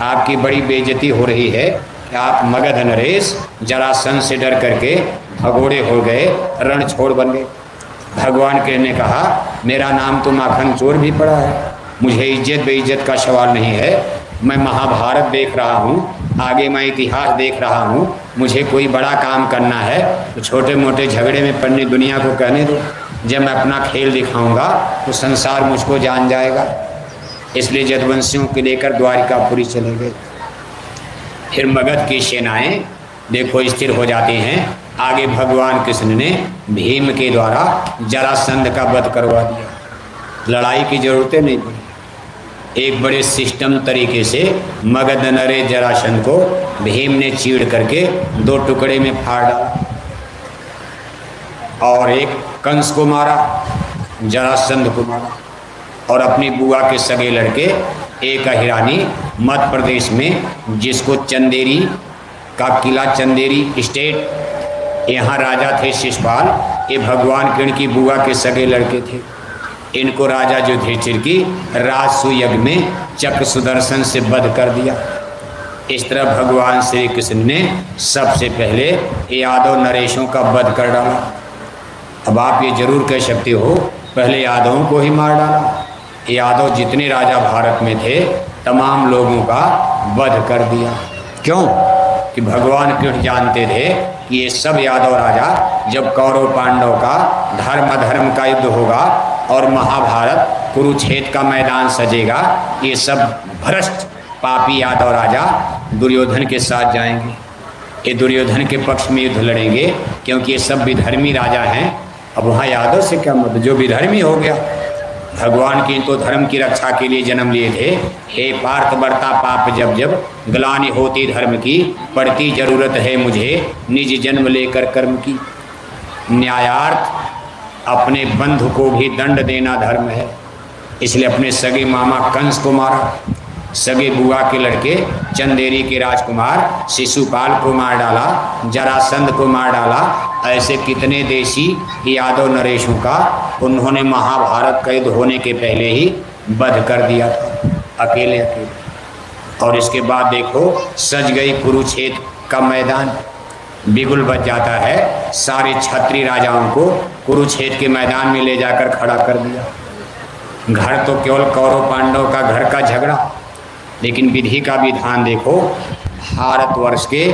आपकी बड़ी बेइज्जती हो रही है कि आप मगध नरेश जरासंध से डर करके भगोड़े हो गए, रण छोड़ बन गए। भगवान कृष्ण ने कहा, मेरा नाम तो माखन चोर भी पड़ा है, मुझे इज्जत बेइज्जत का सवाल नहीं है। मैं महाभारत देख रहा हूँ, आगे मैं इतिहास देख रहा हूँ, मुझे कोई बड़ा काम करना है तो छोटे मोटे झगड़े में पड़ने दुनिया को कहने दो। जब मैं अपना खेल दिखाऊंगा तो संसार मुझको जान जाएगा। इसलिए यदुवंशियों को लेकर द्वारिकापुरी चले गए। फिर मगध की सेनाएं देखो स्थिर हो जाती हैं। आगे भगवान कृष्ण ने भीम के द्वारा जरासंध का वध करवा दिया। लड़ाई की जरूरतें नहीं पड़ी। एक बड़े सिस्टम तरीके से मगध नरेश जरासंध को भीम ने चीड़ करके 2 टुकड़े में फाड़ डाला और एक कंस को मारा, जरासंध को मारा, और अपनी बुआ के सगे लड़के एक अहिरानी मध्य प्रदेश में, जिसको चंदेरी का किला, चंदेरी स्टेट, यहाँ राजा थे शिशुपाल, ये भगवान कृष्ण की बुआ के सगे लड़के थे। इनको राजा युधिष्ठिर की राजसूय यज्ञ में चक्र सुदर्शन से वध कर दिया। इस तरह भगवान श्री कृष्ण ने सबसे पहले यादव नरेशों का वध कर डाला। अब आप ये जरूर कह सकते हो पहले यादवों को ही मार डाला। यादव जितने राजा भारत में थे तमाम लोगों का वध कर दिया। क्यों? कि भगवान कृष्ण जानते थे कि ये सब यादव राजा, जब कौरव पांडव का धर्म अधर्म का युद्ध होगा और महाभारत कुरुक्षेत्र का मैदान सजेगा, ये सब भ्रष्ट पापी यादव राजा दुर्योधन के साथ जाएंगे। ये दुर्योधन के पक्ष में युद्ध लड़ेंगे, क्योंकि ये सब विधर्मी राजा हैं। अब वहाँ यादव से क्या मतलब, जो विधर्मी हो गया। भगवान की तो धर्म की रक्षा के लिए जन्म लिए थे। हे पार्थ बढ़ता पाप जब जब, ग्लानि होती धर्म की, पड़ती जरूरत है मुझे निज जन्म लेकर कर्म की। न्यायार्थ अपने बंधु को भी दंड देना धर्म है, इसलिए अपने सगे मामा कंस को मारा, सगे बुआ के लड़के चंदेरी के राजकुमार शिशुपाल को मार डाला, जरासंध को मार डाला। ऐसे कितने देशी यादव नरेशों का उन्होंने महाभारत का युद्ध होने के पहले ही वध कर दिया था, अकेले अकेले। और इसके बाद देखो सज गई कुरुक्षेत्र का मैदान, बिगुल बज जाता है। सारे क्षत्रिय राजाओं को कुरुक्षेत्र के मैदान में ले जाकर खड़ा कर दिया। घर तो केवल कौरव पांडव का घर का झगड़ा, लेकिन विधि का विधान देखो। भारतवर्ष के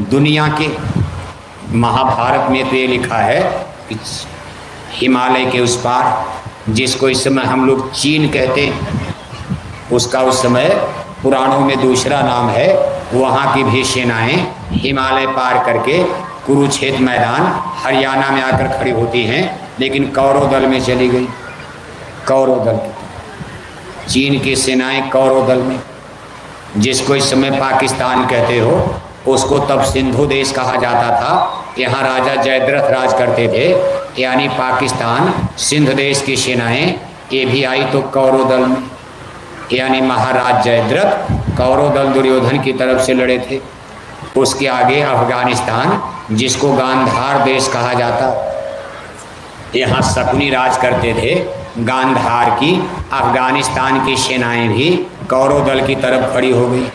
दुनिया के महाभारत में तो ये लिखा है कि हिमालय के उस पार, जिसको इस समय हम लोग चीन कहते हैं, उसका उस समय पुराणों में दूसरा नाम है। वहाँ की भी सेनाएं हिमालय पार करके कुरुक्षेत्र मैदान हरियाणा में आकर खड़ी होती हैं, लेकिन कौरव दल में चली गई। कौरव दल, चीन की सेनाएं कौरव दल में, जिसको इस समय पाकिस्तान कहते हो, उसको तब सिंधु देश कहा जाता था। यहाँ राजा जयद्रथ राज करते थे, यानी पाकिस्तान सिंध देश की सेनाएं ये भी आई तो कौरव दल में, यानी महाराज जयद्रथ कौरव दल दुर्योधन की तरफ से लड़े थे। उसके आगे अफगानिस्तान, जिसको गांधार देश कहा जाता, यहाँ शकुनी राज करते थे। गांधार की अफगानिस्तान की सेनाएं भी कौरव दल की तरफ खड़ी हो गई।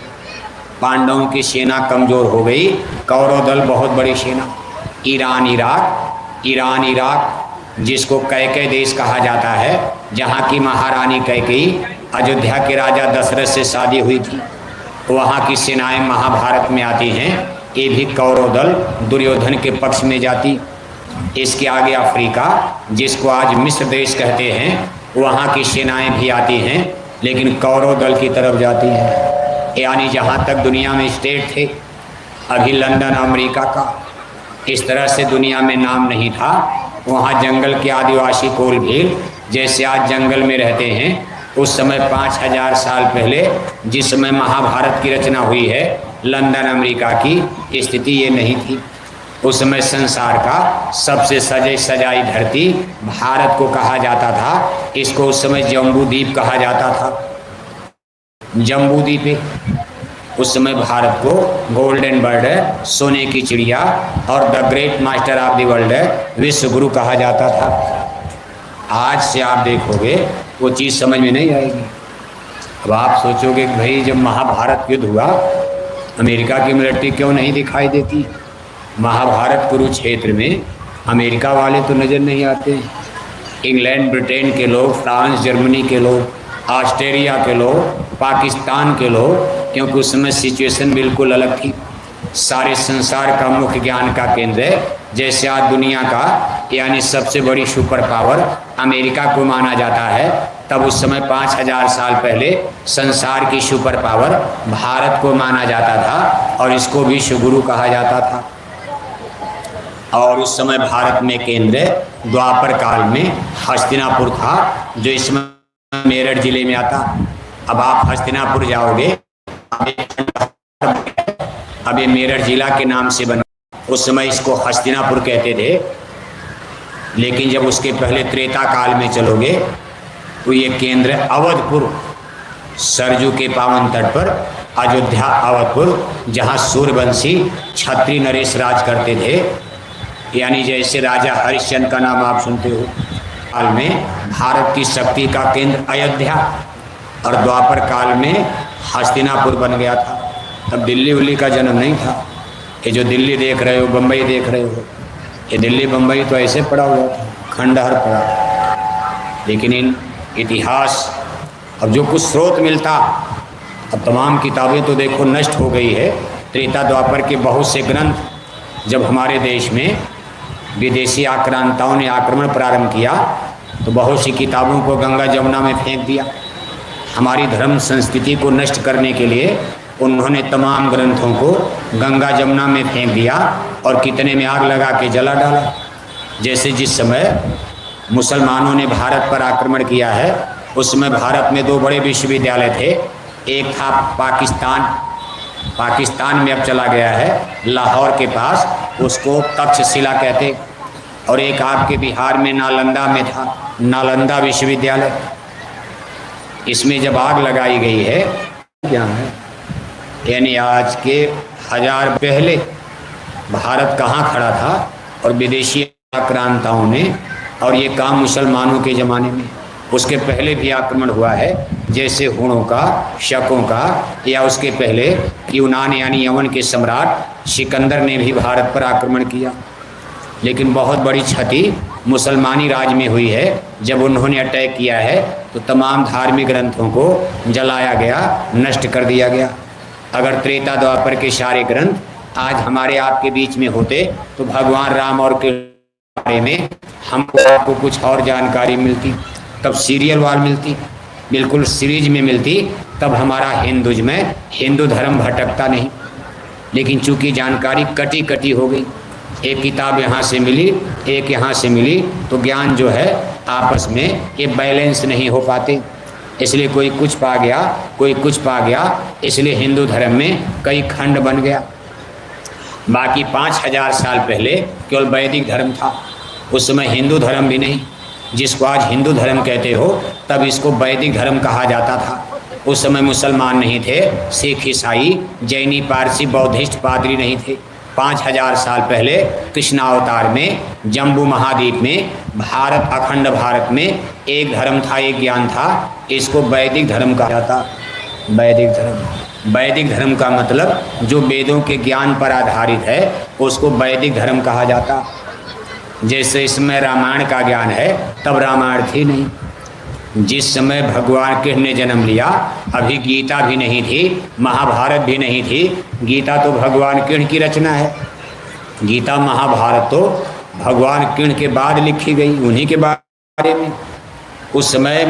पांडवों की सेना कमज़ोर हो गई, कौरव दल बहुत बड़ी सेना। ईरान इराक, जिसको कैकेय देश कहा जाता है, जहाँ की महारानी कैकेयी अयोध्या के राजा दशरथ से शादी हुई थी, वहाँ की सेनाएं महाभारत में आती हैं। ये भी कौरव दल दुर्योधन के पक्ष में जाती। इसके आगे अफ्रीका, जिसको आज मिस्र देश कहते हैं, वहाँ की सेनाएं भी आती हैं, लेकिन कौरव दल की तरफ जाती हैं। यानी जहाँ तक दुनिया में स्टेट थे, अभी लंदन अमेरिका का, इस तरह से दुनिया में नाम नहीं था। वहाँ जंगल के आदिवासी कोल भील जैसे आज जंगल में रहते हैं, उस समय 5000 साल पहले जिस समय महाभारत की रचना हुई है, लंदन अमेरिका की स्थिति ये नहीं थी। उस समय संसार का सबसे सजे सजाई धरती भारत को कहा जाता था। इसको उस समय जम्बू द्वीप कहा जाता था। जम्बू द्वीप उस समय भारत को गोल्डन बर्ड है, सोने की चिड़िया, और the great master of the world है, विश्व गुरु कहा जाता था। आज से आप देखोगे वो चीज़ समझ में नहीं आएगी। अब आप सोचोगे कि भाई जब महाभारत युद्ध हुआ, अमेरिका की मिलिट्री क्यों नहीं दिखाई देती? महाभारत कुरुक्षेत्र में अमेरिका वाले तो नज़र नहीं आते। इंग्लैंड ब्रिटेन के लोग, फ्रांस जर्मनी के लोग, ऑस्ट्रेलिया के लोग, पाकिस्तान के लोग, क्योंकि उस समय सिचुएशन बिल्कुल अलग थी। सारे संसार का मुख्य ज्ञान का केंद्र है। जैसे आज दुनिया का यानी सबसे बड़ी सुपर पावर अमेरिका को माना जाता है, तब उस समय 5000 साल पहले संसार की सुपर पावर भारत को माना जाता था, और इसको विश्व गुरु कहा जाता था। और उस समय भारत में केंद्र द्वापर काल में हस्तिनापुर था, जो इसमें मेरठ जिले में आता। अब आप हस्तिनापुर जाओगे, अब ये मेरठ जिला के नाम से बना। उस समय इसको हस्तिनापुर कहते थे, लेकिन जब उसके पहले त्रेता काल में चलोगे तो ये केंद्र अवधपुर, सरजू के पावन तट पर अयोध्या अवधपुर, जहाँ सूर्यवंशी क्षत्रिय नरेश राज करते थे। यानी जैसे राजा हरिश्चंद्र का नाम आप सुनते हो। काल में भारत की शक्ति का केंद्र अयोध्या, और द्वापर काल में हस्तिनापुर बन गया था। तब दिल्ली उल्ली का जन्म नहीं था। ये जो दिल्ली देख रहे हो, बम्बई देख रहे हो, ये दिल्ली बम्बई तो ऐसे पड़ा हुआ था, खंडहर पड़ा। लेकिन इन इतिहास, अब जो कुछ स्रोत मिलता, अब तमाम किताबें तो देखो नष्ट हो गई है। त्रेता द्वापर के बहुत से ग्रंथ, जब हमारे देश में विदेशी आक्रांताओं ने आक्रमण प्रारंभ किया तो बहुत सी किताबों को गंगा जमुना में फेंक दिया। हमारी धर्म संस्कृति को नष्ट करने के लिए उन्होंने तमाम ग्रंथों को गंगा जमुना में फेंक दिया, और कितने में आग लगा के जला डाला। जैसे जिस समय मुसलमानों ने भारत पर आक्रमण किया है उस समय भारत में दो बड़े विश्वविद्यालय थे। एक था पाकिस्तान में अब चला गया है लाहौर के पास, उसको तक्षशिला कहते, और एक आपके बिहार में नालंदा में था नालंदा विश्वविद्यालय। इसमें जब आग लगाई गई है क्या है, यानी आज के 1000 पहले भारत कहाँ खड़ा था और विदेशी आक्रांताओं ने, और ये काम मुसलमानों के ज़माने में, उसके पहले भी आक्रमण हुआ है, जैसे हुणों का, शकों का, या उसके पहले यूनान यानी यमन के सम्राट सिकंदर ने भी भारत पर आक्रमण किया। लेकिन बहुत बड़ी क्षति मुसलमानी राज में हुई है। जब उन्होंने अटैक किया है तो तमाम धार्मिक ग्रंथों को जलाया गया, नष्ट कर दिया गया। अगर त्रेता द्वापर के सारे ग्रंथ आज हमारे आपके बीच में होते तो भगवान राम और के बारे में हमको आपको कुछ और जानकारी मिलती, तब सीरियल वाल मिलती, बिल्कुल सीरीज में मिलती, तब हमारा हिंदू धर्म भटकता नहीं। लेकिन चूंकि जानकारी कटी कटी हो गई, एक किताब यहाँ से मिली, एक यहाँ से मिली, तो ज्ञान जो है आपस में ये बैलेंस नहीं हो पाते। इसलिए कोई कुछ पा गया, कोई कुछ पा गया, इसलिए हिंदू धर्म में कई खंड बन गया। बाकी 5000 साल पहले केवल वैदिक धर्म था, उस समय हिंदू धर्म भी नहीं। जिसको आज हिंदू धर्म कहते हो तब इसको वैदिक धर्म कहा जाता था। उस समय मुसलमान नहीं थे, सिख, ईसाई, जैनी, पारसी, बौद्धिस्ट, पादरी नहीं थे। 5000 साल पहले कृष्णावतार में जम्बू महाद्वीप में भारत, अखंड भारत में एक धर्म था, एक ज्ञान था, इसको वैदिक धर्म कहा जाता। वैदिक धर्म का मतलब जो वेदों के ज्ञान पर आधारित है उसको वैदिक धर्म कहा जाता। जैसे इसमें रामायण का ज्ञान है तब रामायण थी नहीं। जिस समय भगवान कृष्ण ने जन्म लिया अभी गीता भी नहीं थी, महाभारत भी नहीं थी। गीता तो भगवान कृष्ण की रचना है, गीता महाभारत तो भगवान कृष्ण के बाद लिखी गई, उन्हीं के बारे में। उस समय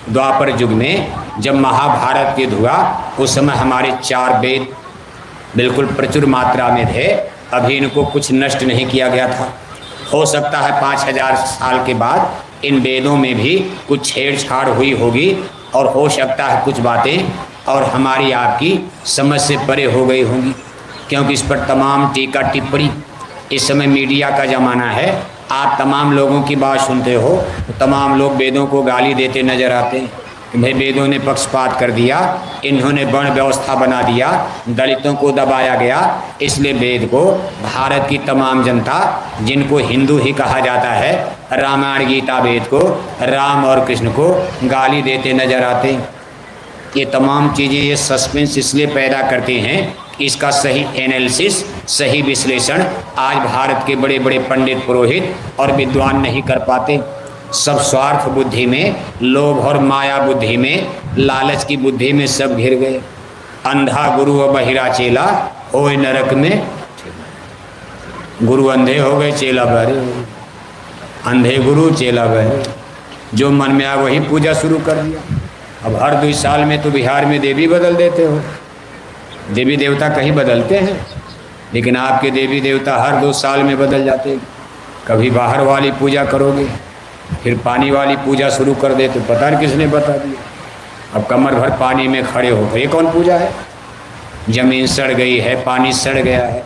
द्वापर युग में जब महाभारत युद्ध हुआ उस समय हमारे 4 वेद बिल्कुल प्रचुर मात्रा में थे, अभी इनको कुछ नष्ट नहीं किया गया था। हो सकता है 5000 साल के बाद इन वेदों में भी कुछ छेड़छाड़ हुई होगी, और हो सकता है कुछ बातें और हमारी आपकी समझ से परे हो गई होंगी, क्योंकि इस पर तमाम टीका टिप्पणी, इस समय मीडिया का ज़माना है, आप तमाम लोगों की बात सुनते हो तो तमाम लोग वेदों को गाली देते नज़र आते हैं कि भाई वेदों ने पक्षपात कर दिया, इन्होंने वर्ण व्यवस्था बना दिया, दलितों को दबाया गया। इसलिए वेद को भारत की तमाम जनता, जिनको हिंदू ही कहा जाता है, रामायण, गीता, वेद को, राम और कृष्ण को गाली देते नजर आते हैं। ये तमाम चीज़ें ये सस्पेंस इसलिए पैदा करते हैं कि इसका सही एनालिसिस, सही विश्लेषण आज भारत के बड़े बड़े पंडित, पुरोहित और विद्वान नहीं कर पाते। सब स्वार्थ बुद्धि में, लोभ और माया बुद्धि में, लालच की बुद्धि में सब घिर गए। अंधा गुरु और बहिरा चेला होए नरक में, गुरु अंधे हो गए, चेला बहरे हो गए। अंधे गुरु, चेला बहरे, जो मन में आ वही पूजा शुरू कर दिया। अब हर 2 साल में तो बिहार में देवी बदल देते हो, देवी देवता कहीं बदलते हैं, लेकिन आपके देवी देवता हर 2 साल में बदल जाते हैं। कभी बाहर वाली पूजा करोगे, फिर पानी वाली पूजा शुरू कर दे, तो पता नहीं किसने बता दिया। अब कमर भर पानी में खड़े हो गए, ये कौन पूजा है? जमीन सड़ गई है, पानी सड़ गया है,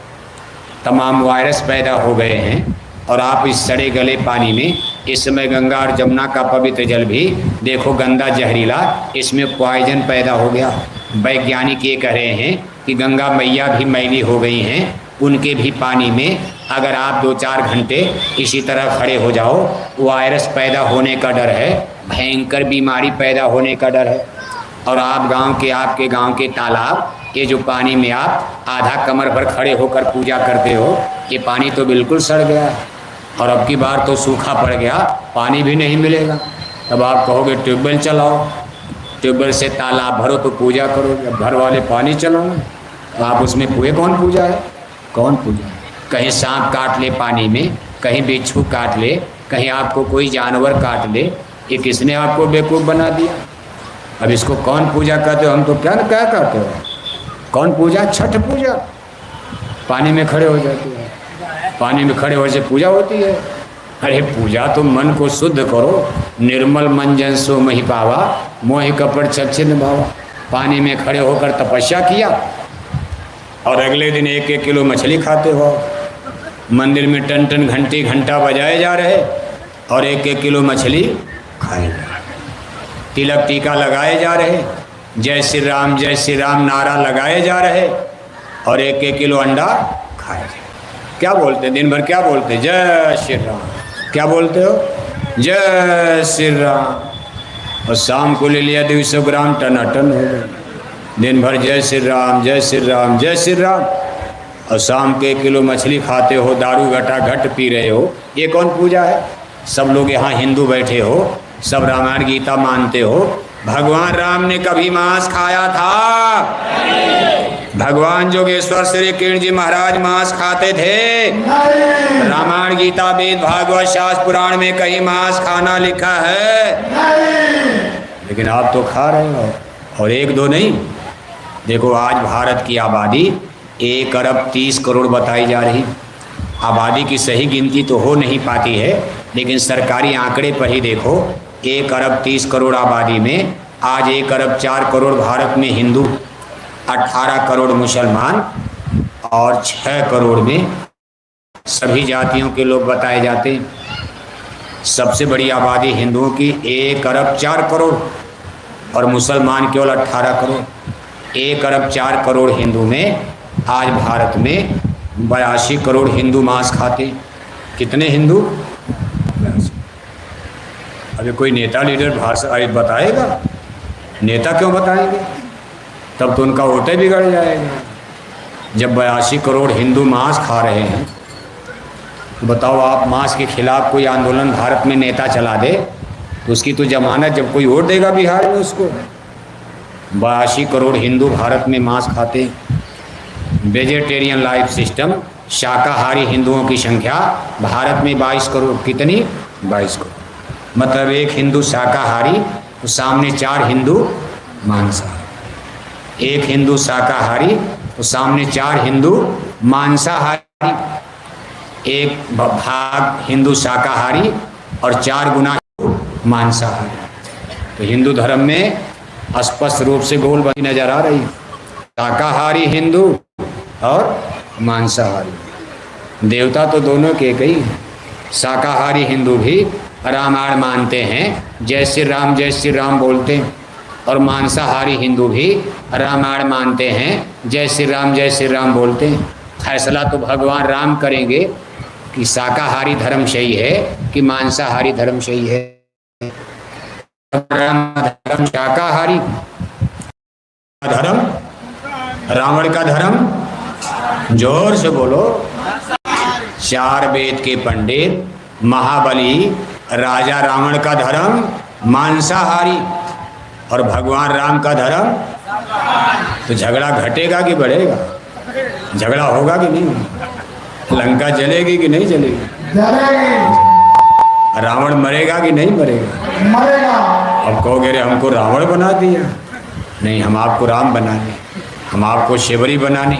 तमाम वायरस पैदा हो गए हैं, और आप इस सड़े गले पानी में, इस समय गंगा और जमुना का पवित्र जल भी देखो गंदा, जहरीला, इसमें पॉइजन पैदा हो गया। वैज्ञानिक ये कह रहे हैं कि गंगा मैया भी मैली हो गई हैं, उनके भी पानी में अगर आप 2-4 घंटे इसी तरह खड़े हो जाओ, वायरस पैदा होने का डर है, भयंकर बीमारी पैदा होने का डर है। और आप आपके गांव के तालाब, ये जो पानी में आप आधा कमर भर खड़े होकर पूजा करते हो, ये पानी तो बिल्कुल सड़ गया है, और अब की बार तो सूखा पड़ गया, पानी भी नहीं मिलेगा। तब आप कहोगे ट्यूबवेल चलाओ, ट्यूबवेल से तालाब भरो तो पूजा करोगे। अब घर वाले पानी चलाओ तो आप उसमें कौन पूजा है? कौन पूजा है? कहीं सांप काट ले पानी में, कहीं बिच्छू काट ले, कहीं आपको कोई जानवर काट ले, ये किसने आपको बेवकूफ़ बना दिया? अब इसको कौन पूजा करते हो? हम तो क्या करते हो? कौन पूजा? छठ पूजा। पानी में खड़े हो जाते हैं, पानी में खड़े होने से पूजा होती है? अरे पूजा तो मन को शुद्ध करो, निर्मल मन जन सो मही पावा, मोह कपट छच्छिन भावा। पानी में खड़े होकर तपस्या किया और अगले दिन 1-1 किलो मछली खाते हो। मंदिर में टन टन घंटी घंटा बजाए जा रहे और 1-1 किलो मछली खाए जा रहे। तिलक टीका लगाए जा रहे, जय श्री राम नारा लगाए जा रहे और 1-1 किलो अंडा खाए जा रहे। क्या बोलते दिन भर, क्या बोलते? जय श्री राम। क्या बोलते हो? जय श्री राम। और शाम को ले लिया 200 ग्राम, टनाटन हो गए। दिन भर जय श्री राम जय श्री राम जय श्री राम, और शाम के 1 किलो मछली खाते हो, दारू घटा घट पी रहे हो। ये कौन पूजा है? सब लोग यहाँ हिंदू बैठे हो, सब रामायण गीता मानते हो। भगवान राम ने कभी मांस खाया था? भगवान जोगेश्वर श्री किरण जी महाराज मांस खाते थे? रामायण गीता वेद भागवत शास्त्र पुराण में कहीं मांस खाना लिखा है? लेकिन आप तो खा रहे हो, और 1-2 नहीं। देखो आज भारत की आबादी 1 अरब 30 करोड़ बताई जा रही। आबादी की सही गिनती तो हो नहीं पाती है, लेकिन सरकारी आंकड़े पर ही देखो, 1 अरब 30 करोड़ आबादी में आज 1 अरब 4 करोड़ भारत में हिंदू, 18 करोड़ मुसलमान और 6 करोड़ में सभी जातियों के लोग बताए जाते हैं। सबसे बड़ी आबादी हिंदुओं की 1 अरब 4 करोड़ और मुसलमान केवल 18 करोड़। 1 अरब 4 करोड़ हिंदू में आज भारत में 82 करोड़ हिंदू मांस खाते। कितने हिंदू? अभी कोई नेता लीडर भाषण बताएगा? नेता क्यों बताएंगे? तब तो उनका वोट बिगड़ जाएगा। जब 82 करोड़ हिंदू मांस खा रहे हैं, तो बताओ आप मांस के खिलाफ कोई आंदोलन भारत में नेता चला दे तो उसकी तो जमानत, जब कोई वोट देगा बिहार में उसको। 82 करोड़ हिंदू भारत में मांस खाते। वेजिटेरियन लाइफ सिस्टम, शाकाहारी हिंदुओं की संख्या भारत में 22 करोड़। कितनी? 22 करोड़। मतलब 1 हिंदू शाकाहारी तो सामने 4 हिंदू मांसाहारी। 1 हिंदू शाकाहारी तो सामने 4 हिंदू मांसाहारी। 1 भाग हिंदू शाकाहारी और 4 गुना मांसाहारी। तो हिंदू धर्म में स्पष्ट रूप से गोल बनी नजर आ रही, शाकाहारी हिंदू और मांसाहारी। देवता तो दोनों के एक ही। शाकाहारी हिंदू भी रामायण मानते हैं, जय श्री राम बोलते हैं, और मांसाहारी हिंदू भी रामायण मानते हैं, जय श्री राम बोलते हैं। फैसला तो भगवान राम करेंगे कि शाकाहारी धर्म सही है कि मांसाहारी धर्म सही है। धर्म शाकाहारी धर्म, रावण का धर्म, जोर से बोलो। 4 वेद के पंडित, महाबली राजा रावण का धर्म मांसाहारी, और भगवान राम का धर्म। तो झगड़ा घटेगा कि बढ़ेगा? झगड़ा होगा कि नहीं? लंका जलेगी कि नहीं जलेगी? रावण मरेगा कि नहीं मरेगा? मरेगा। अब कहोगे रे हमको रावण बना दिया। नहीं, हम आपको राम बनाने, हम आपको शिवरी बनाने,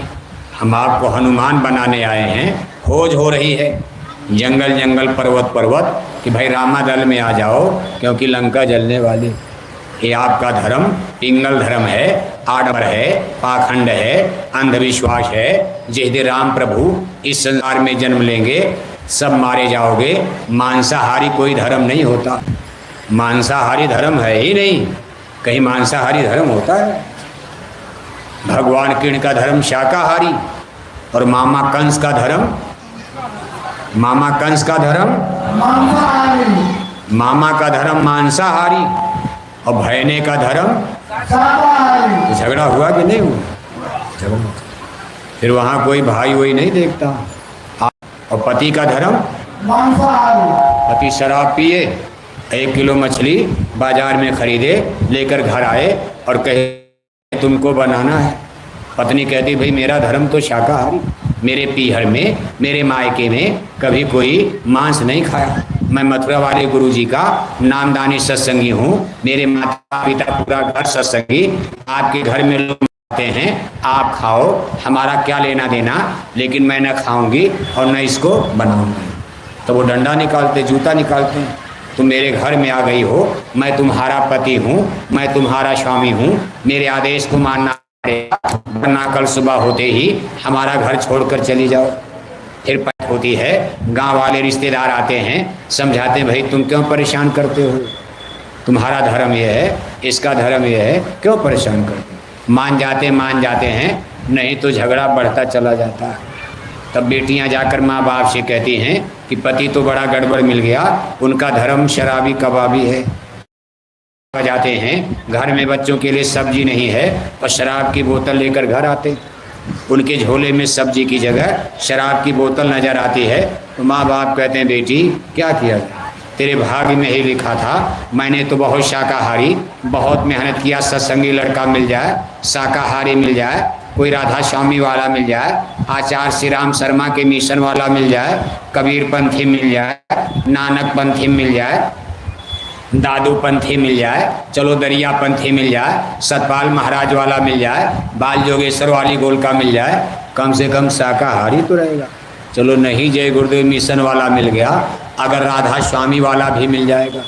हम आपको हनुमान बनाने आए हैं। खोज हो रही है जंगल जंगल, पर्वत पर्वत, कि भाई रामा दल में आ जाओ क्योंकि लंका जलने वाली। ये आपका धर्म पिंगल धर्म है, आडंबर है, पाखंड है, अंधविश्वास है। जिस दिन राम प्रभु इस संसार में जन्म लेंगे सब मारे जाओगे। मांसाहारी कोई धर्म नहीं होता, मांसाहारी धर्म है ही नहीं। कहीं मांसाहारी धर्म होता है? भगवान कृष्ण का धर्म शाकाहारी, और मामा कंस का धर्म, मामा कंस का धर्म मांसाहारी, मामा का धर्म मांसाहारी, और भैने का धर्म शाकाहारी। तो झगड़ा हुआ कि नहीं हुआ? झगड़ा। फिर वहाँ कोई भाई वही नहीं देखता। और पति का धर्म मांसाहारी। पति शराब पिए, 1 किलो मछली बाजार में खरीदे, लेकर घर आए और कहे तुमको बनाना है। पत्नी कहती भाई मेरा धर्म तो शाकाहारी, मेरे पीहर में, मेरे मायके में कभी कोई मांस नहीं खाया। मैं मथुरा वाले गुरुजी का नामदानी सत्संगी हूँ, मेरे माता पिता पूरा घर सत्संगी। आपके घर में लोग आते हैं, आप खाओ, हमारा क्या लेना देना, लेकिन मैं न खाऊंगी और न इसको बनाऊंगी। तो वो डंडा निकालते, जूता निकालते हैं। तुम मेरे घर में आ गई हो, मैं तुम्हारा पति हूँ, मैं तुम्हारा स्वामी हूँ, मेरे आदेश को मानना पड़ेगा, वरना कल सुबह होते ही हमारा घर छोड़कर चली जाओ। फिर बात होती है, गांव वाले रिश्तेदार आते हैं, समझाते हैं, भाई तुम क्यों परेशान करते हो, तुम्हारा धर्म ये है, इसका धर्म ये है, क्यों परेशान करते हो। मान जाते हैं, नहीं तो झगड़ा बढ़ता चला जाता है। तब बेटियां जाकर माँ बाप से कहती हैं कि पति तो बड़ा गड़बड़ मिल गया, उनका धर्म शराबी कबाबी है। जाते हैं, घर में बच्चों के लिए सब्जी नहीं है और शराब की बोतल लेकर घर आते, उनके झोले में सब्जी की जगह शराब की बोतल नज़र आती है। तो माँ बाप कहते हैं, बेटी क्या किया, तेरे भाग्य में ही लिखा था, मैंने तो बहुत शाकाहारी, बहुत मेहनत किया, सत्संगी लड़का मिल जाए, शाकाहारी मिल जाए, कोई राधा स्वामी वाला मिल जाए, आचार्य श्री राम शर्मा के मिशन वाला मिल जाए, कबीर पंथी मिल जाए, नानक पंथी मिल जाए, दादू पंथी मिल जाए, चलो दरिया पंथी मिल जाए, सतपाल महाराज वाला मिल जाए, बाल जोगेश्वर वाली गोलका मिल जाए, कम से कम शाकाहारी तो रहेगा। चलो नहीं जय गुरुदेव मिशन वाला मिल गया, अगर राधा स्वामी वाला भी मिल जाएगा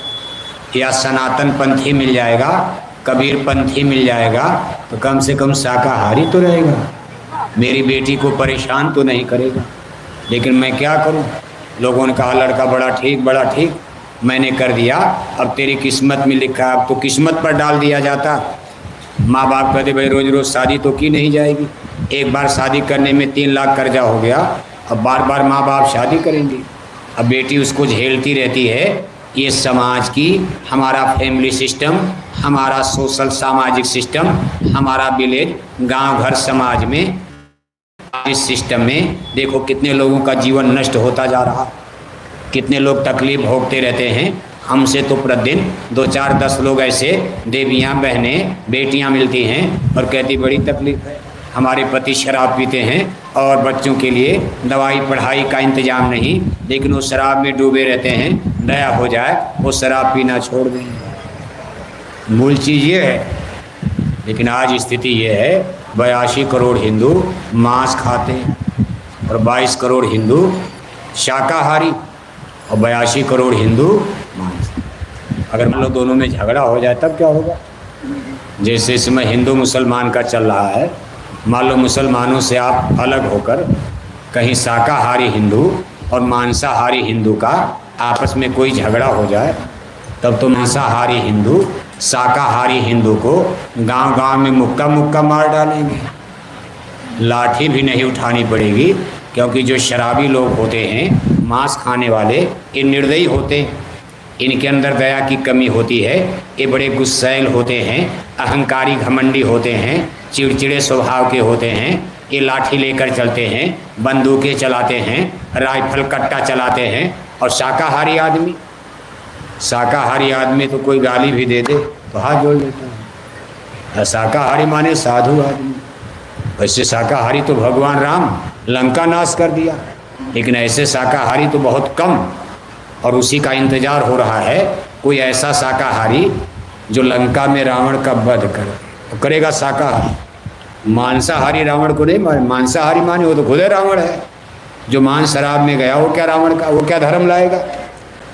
या सनातन पंथी मिल जाएगा, कबीर पंथी मिल जाएगा, तो कम से कम शाकाहारी तो रहेगा, मेरी बेटी को परेशान तो नहीं करेगा। लेकिन मैं क्या करूं, लोगों ने कहा लड़का बड़ा ठीक, मैंने कर दिया, अब तेरी किस्मत में लिखा, अब तो किस्मत पर डाल दिया जाता। माँ बाप कहते भाई रोज रोज शादी तो की नहीं जाएगी, एक बार शादी करने में 3 लाख कर्जा हो गया, अब बार बार माँ बाप शादी करेंगे, अब बेटी उसको झेलती रहती है। ये समाज की, हमारा फैमिली सिस्टम, हमारा सोशल सामाजिक सिस्टम, हमारा विलेज गांव घर समाज में, इस सिस्टम में देखो कितने लोगों का जीवन नष्ट होता जा रहा, कितने लोग तकलीफ भोगते रहते हैं। हमसे तो प्रतिदिन 2 4 10 लोग ऐसे देवियाँ बहनें बेटियाँ मिलती हैं और कहती बड़ी तकलीफ है, हमारे पति शराब पीते हैं और बच्चों के लिए दवाई पढ़ाई का इंतजाम नहीं, लेकिन वो शराब में डूबे रहते हैं, दया हो जाए वो शराब पीना छोड़ दें। मूल चीज़ ये है। लेकिन आज स्थिति ये है, 82 करोड़ हिंदू मांस खाते हैं और 22 करोड़ हिंदू शाकाहारी और 82 करोड़ हिंदू मांस। अगर मान लो दोनों में झगड़ा हो जाए तब क्या होगा। जैसे इसमें हिंदू मुसलमान का चल रहा है, मान लो मुसलमानों से आप अलग होकर कहीं शाकाहारी हिंदू और मांसाहारी हिंदू का आपस में कोई झगड़ा हो जाए, तब तो मांसाहारी हिंदू शाकाहारी हिंदू को गांव गांव में मुक्का मुक्का मार डालेंगे, लाठी भी नहीं उठानी पड़ेगी, क्योंकि जो शराबी लोग होते हैं, मांस खाने वाले, ये निर्दयी होते हैं, इनके अंदर दया की कमी होती है, ये बड़े गुस्सैल होते हैं, अहंकारी घमंडी होते हैं, चिड़चिड़े स्वभाव के होते हैं, ये लाठी लेकर चलते हैं, बंदूकें चलाते हैं, राइफल कट्टा चलाते हैं। और शाकाहारी आदमी तो कोई गाली भी दे दे तो हाथ जोड़ लेता है। शाकाहारी माने साधु आदमी। वैसे शाकाहारी तो भगवान राम लंका नाश कर दिया, लेकिन ऐसे शाकाहारी तो बहुत कम, और उसी का इंतजार हो रहा है कोई ऐसा शाकाहारी जो लंका में रावण का वध करे, तो करेगा शाकाहारी। मांसाहारी रावण को नहीं माने, मांसाहारी माने वो तो खुद रावण है। जो मांस शराब में गया वो क्या रावण का, वो क्या धर्म लाएगा।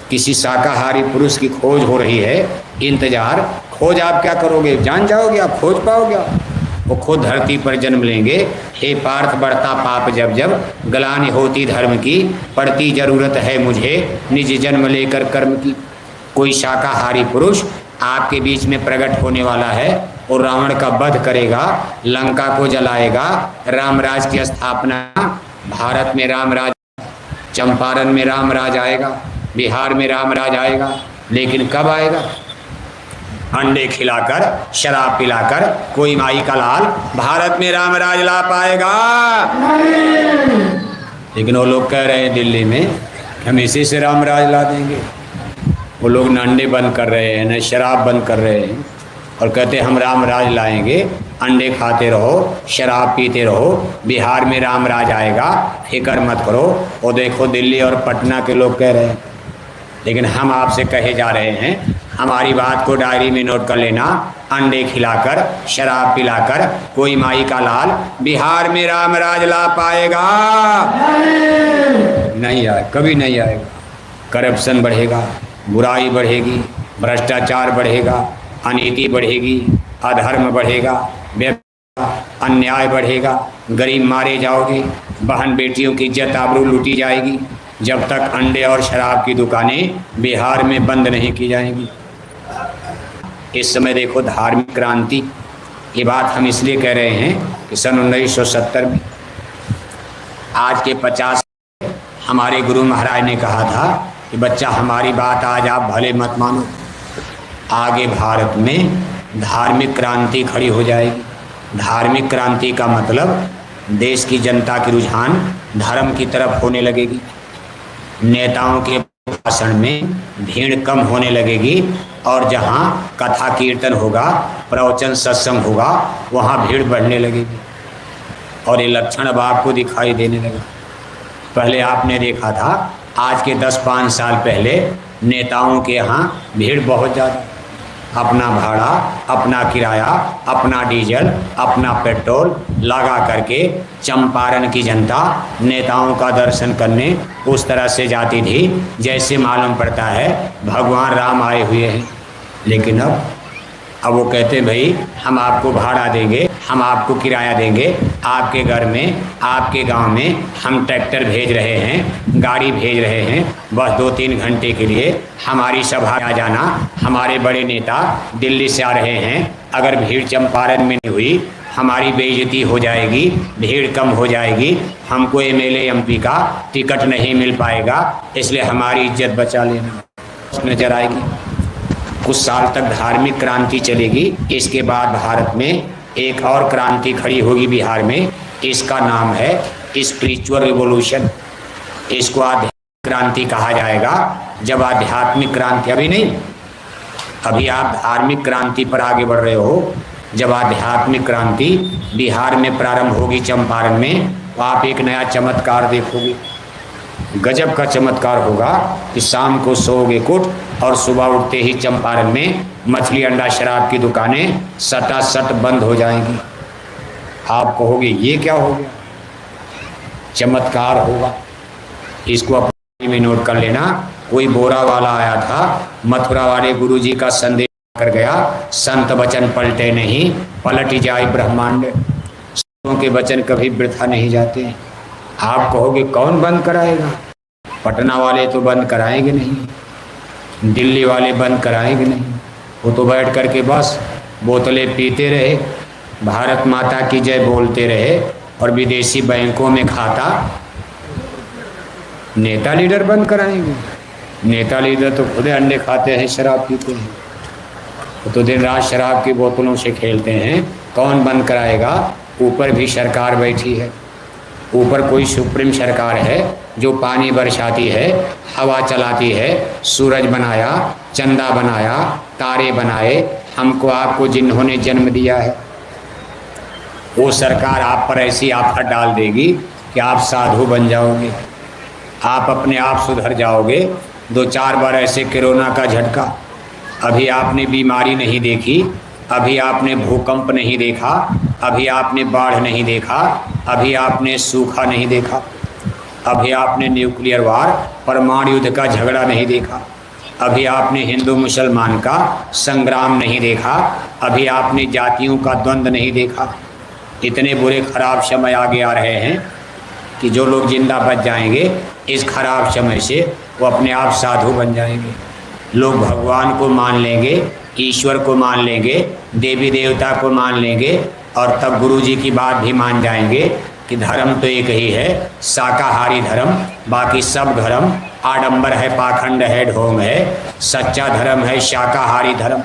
किसी शाकाहारी पुरुष की खोज हो रही है, इंतजार। खोज आप क्या करोगे, जान जाओगे, आप खोज पाओगे। वो खुद धरती पर जन्म लेंगे। हे पार्थ बढ़ता पाप जब जब, गलानी होती धर्म की, पड़ती जरूरत है मुझे निज जन्म लेकर कर्म की। कोई शाकाहारी पुरुष आपके बीच में प्रकट होने वाला है और रावण का वध करेगा, लंका को जलाएगा, रामराज की स्थापना। भारत में रामराज, चंपारण में रामराज आएगा, बिहार में रामराज आएगा, लेकिन कब आएगा। अंडे खिलाकर, शराब पिलाकर कोई माई का लाल भारत में रामराज ला पाएगा। लेकिन वो लोग कह रहे हैं दिल्ली में हम इसी से रामराज ला देंगे। वो लोग न अंडे बंद कर रहे हैं, न शराब बंद कर रहे हैं, और कहते हैं हम रामराज लाएंगे। अंडे खाते रहो, शराब पीते रहो, बिहार में रामराज आएगा, फिक्र मत करो। वो देखो दिल्ली और पटना के लोग कह रहे हैं। लेकिन हम आपसे कहे जा रहे हैं, हमारी बात को डायरी में नोट कर लेना। अंडे खिलाकर, शराब पिलाकर कोई माई का लाल बिहार में रामराज ला पाएगा नहीं आए, कभी नहीं आएगा। करप्शन बढ़ेगा, बुराई बढ़ेगी, भ्रष्टाचार बढ़ेगा, अनीति बढ़ेगी, अधर्म बढ़ेगा, अन्याय बढ़ेगा, गरीब मारे जाओगे, बहन बेटियों की इज्जत आबरू लूटी जाएगी जब तक अंडे और शराब की दुकानें बिहार में बंद नहीं की जाएंगी। इस समय देखो धार्मिक क्रांति, ये बात हम इसलिए कह रहे हैं कि सन 1970 में आज के 50 हमारे गुरु महाराज ने कहा था कि बच्चा हमारी बात आज आप भले मत मानो, आगे भारत में धार्मिक क्रांति खड़ी हो जाएगी। धार्मिक क्रांति का मतलब देश की जनता की रुझान धर्म की तरफ होने लगेगी, नेताओं के भाषण में भीड़ कम होने लगेगी और जहाँ कथा कीर्तन होगा, प्रवचन सत्संग होगा, वहाँ भीड़ बढ़ने लगेगी। और ये लक्षण अब आपको दिखाई देने लगा। पहले आपने देखा था, आज के 10-5 साल पहले नेताओं के यहाँ भीड़ बहुत ज़्यादा, अपना भाड़ा, अपना किराया, अपना डीजल, अपना पेट्रोल लगा करके चंपारण की जनता नेताओं का दर्शन करने उस तरह से जाती थी जैसे मालूम पड़ता है भगवान राम आए हुए हैं। लेकिन अब वो कहते हैं भाई हम आपको भाड़ा देंगे, हम आपको किराया देंगे, आपके घर में, आपके गांव में हम ट्रैक्टर भेज रहे हैं, गाड़ी भेज रहे हैं, बस 2-3 घंटे के लिए हमारी सभा आ जाना। हमारे बड़े नेता दिल्ली से आ रहे हैं, अगर भीड़ चंपारण में नहीं हुई हमारी बेइज्जती हो जाएगी, भीड़ कम हो जाएगी, हमको एमएलए एमपी का टिकट नहीं मिल पाएगा, इसलिए हमारी इज्जत बचा लेना नजर आएगी। कुछ साल तक धार्मिक क्रांति चलेगी, इसके बाद भारत में एक और क्रांति खड़ी होगी बिहार में, इसका नाम है स्पिरिचुअल रिवॉल्यूशन। इसको आध्यात्मिक क्रांति कहा जाएगा। जब आध्यात्मिक क्रांति, अभी नहीं, अभी आप धार्मिक क्रांति पर आगे बढ़ रहे हो, जब आध्यात्मिक क्रांति बिहार में प्रारंभ होगी चंपारण में, तो आप एक नया चमत्कार देखोगे। गजब का चमत्कार होगा कि शाम को सोओगे कुट और सुबह उठते ही चंपारण में मछली अंडा शराब की दुकानें सटासट बंद हो जाएंगी। आप कहोगे ये क्या हो गया, चमत्कार होगा। इसको अपने में नोट कर लेना। कोई बोरा वाला आया था, मथुरा वाले गुरुजी का संदेश कर गया, संत वचन पलटे नहीं, पलट जाए ब्रह्मांड। संतों के वचन कभी वृथा नहीं जाते। आप कहोगे कौन बंद कराएगा, पटना वाले तो बंद कराएंगे नहीं, दिल्ली वाले बंद कराएंगे नहीं, वो तो बैठ करके बस बोतलें पीते रहे, भारत माता की जय बोलते रहे और विदेशी बैंकों में खाता। नेता लीडर बंद कराएंगे? नेता लीडर तो खुद अंडे खाते हैं, शराब पीते हैं, वो तो दिन रात शराब की बोतलों से खेलते हैं। कौन बंद कराएगा? ऊपर भी सरकार बैठी है, ऊपर कोई सुप्रीम सरकार है जो पानी बरसाती है, हवा चलाती है, सूरज बनाया, चंदा बनाया, तारे बनाए, हमको आपको जिन्होंने जन्म दिया है। वो सरकार आप पर ऐसी आफत डाल देगी कि आप साधु बन जाओगे, आप अपने आप सुधर जाओगे। 2-4 बार ऐसे कोरोना का झटका, अभी आपने बीमारी नहीं देखी, अभी आपने भूकंप नहीं देखा, अभी आपने बाढ़ नहीं देखा, अभी आपने सूखा नहीं देखा, अभी आपने न्यूक्लियर वार, परमाणु युद्ध का झगड़ा नहीं देखा, अभी आपने हिंदू मुसलमान का संग्राम नहीं देखा, अभी आपने जातियों का द्वंद्व नहीं देखा। इतने बुरे खराब समय आगे आ रहे हैं कि जो लोग जिंदा बच जाएंगे इस खराब समय से, वो अपने आप साधु बन जाएंगे। लोग भगवान को मान लेंगे, ईश्वर को मान लेंगे, देवी देवता को मान लेंगे और तब गुरु जी की बात भी मान जाएंगे कि धर्म तो एक ही है, शाकाहारी धर्म, बाकी सब धर्म आडंबर है, पाखंड है, ढोंग है। सच्चा धर्म है शाकाहारी धर्म।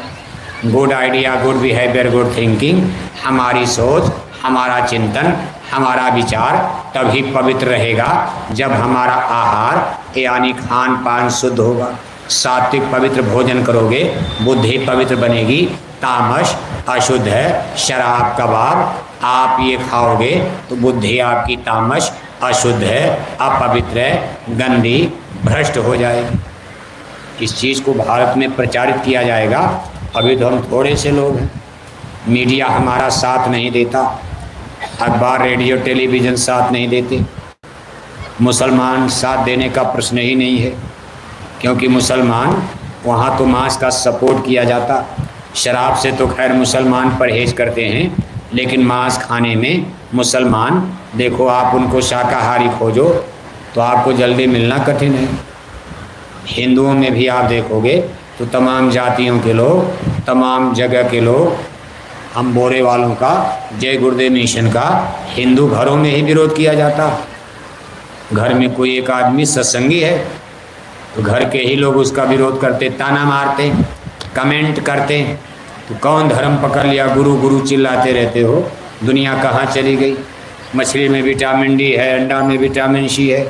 Good idea, good behaviour, good thinking, हमारी सोच, हमारा चिंतन, हमारा विचार तभी पवित्र रहेगा जब हमारा आहार यानी खान पान शुद्ध होगा। सात्विक पवित्र भोजन करोगे, बुद्धि पवित्र बनेगी। तामस अशुद्ध है, शराब कबाब आप ये खाओगे तो बुद्धि आपकी तामस अशुद्ध है, अपवित्र है, गंदी, भ्रष्ट हो जाएगी। इस चीज़ को भारत में प्रचारित किया जाएगा। अभी तो हम थोड़े से लोग हैं, मीडिया हमारा साथ नहीं देता, अखबार रेडियो टेलीविज़न साथ नहीं देते, मुसलमान साथ देने का प्रश्न ही नहीं है। क्योंकि मुसलमान वहाँ तो मांस का सपोर्ट किया जाता। शराब से तो खैर मुसलमान परहेज करते हैं, लेकिन मांस खाने में मुसलमान, देखो आप उनको शाकाहारी खोजो तो आपको जल्दी मिलना कठिन है। हिंदुओं में भी आप देखोगे तो तमाम जातियों के लोग, तमाम जगह के लोग, हम बोरे वालों का, जय गुरुदेव मिशन का हिंदू घरों में ही विरोध किया जाता। घर में कोई एक आदमी सत्संगी है तो घर के ही लोग उसका विरोध करते, ताना मारते, कमेंट करते, तो कौन धर्म पकड़ लिया, गुरु गुरु चिल्लाते रहते हो, दुनिया कहाँ चली गई। मछली में विटामिन डी है, अंडा में विटामिन सी है,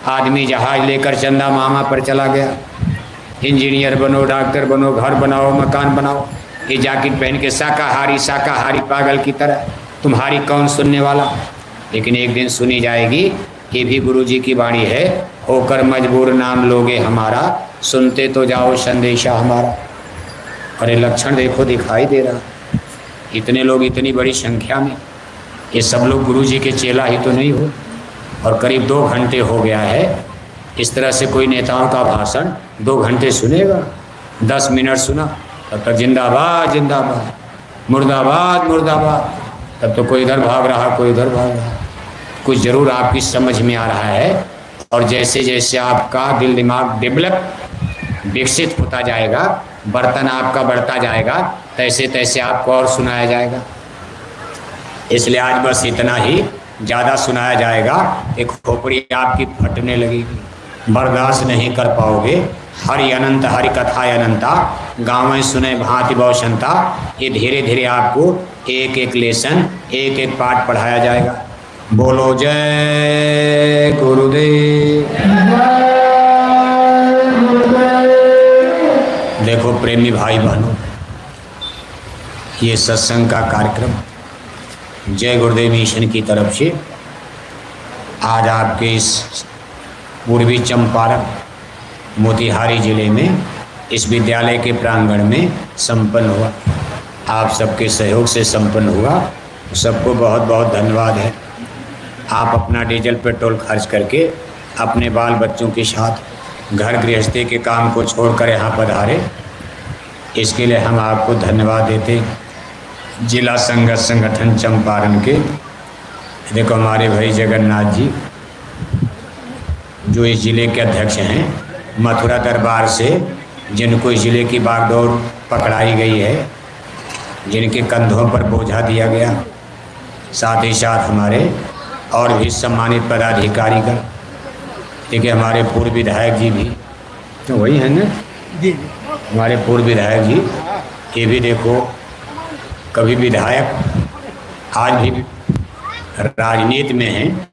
आदमी जहाज लेकर चंदा मामा पर चला गया। इंजीनियर बनो, डॉक्टर बनो, घर बनाओ, मकान बनाओ, ये जैकेट पहन के शाकाहारी शाकाहारी पागल की तरह, तुम्हारी कौन सुनने वाला। लेकिन एक दिन सुनी जाएगी, ये भी गुरु जी की वाणी है, होकर मजबूर नाम लोगे हमारा, सुनते तो जाओ संदेशा हमारा। अरे लक्षण देखो दिखाई दे रहा, इतने लोग इतनी बड़ी संख्या में, ये सब लोग गुरु जी के चेला ही तो नहीं हो। और करीब 2 घंटे हो गया है, इस तरह से कोई नेताओं का भाषण 2 घंटे सुनेगा? 10 मिनट सुना, तब तक जिंदाबाद जिंदाबाद, मुर्दाबाद मुर्दाबाद, तब तो कोई इधर भाग रहा, कोई उधर भाग रहा। कुछ ज़रूर आपकी समझ में आ रहा है। और जैसे जैसे आपका दिल दिमाग डेवलप, विकसित होता जाएगा, बर्तन आपका बढ़ता जाएगा, तैसे तैसे आपको और सुनाया जाएगा। इसलिए आज बस इतना ही, ज़्यादा सुनाया जाएगा एक खोपड़ी आपकी फटने लगेगी, बर्दाश्त नहीं कर पाओगे। हरि अनंत हरि कथा अनंता, गाँव सुने भांति बहुशंता। ये धीरे धीरे आपको एक एक लेसन, एक एक पाठ पढ़ाया जाएगा। बोलो जय गुरुदेव। देखो प्रेमी भाई बहनों, ये सत्संग का कार्यक्रम जय गुरुदेव मिशन की तरफ से आज आपके इस पूर्वी चंपारण मोतिहारी जिले में इस विद्यालय के प्रांगण में संपन्न हुआ। आप सबके सहयोग से संपन्न हुआ, सबको बहुत बहुत धन्यवाद है। आप अपना डीजल पेट्रोल खर्च करके अपने बाल बच्चों के साथ घर गृहस्थी के काम को छोड़कर यहाँ पधारे, इसके लिए हम आपको धन्यवाद देते। जिला संघ संगठन चंपारण के देखो हमारे भाई जगन्नाथ जी, जो इस ज़िले के अध्यक्ष हैं, मथुरा दरबार से जिनको इस ज़िले की बागडोर पकड़ाई गई है, जिनके कंधों पर बोझा दिया गया, साथ ही साथ हमारे और भी सम्मानित पदाधिकारीगण, ठीक है, हमारे पूर्व विधायक जी भी तो वही है ना जी, हमारे पूर्व विधायक जी, ये भी देखो कभी विधायक आज भी राजनीति में हैं,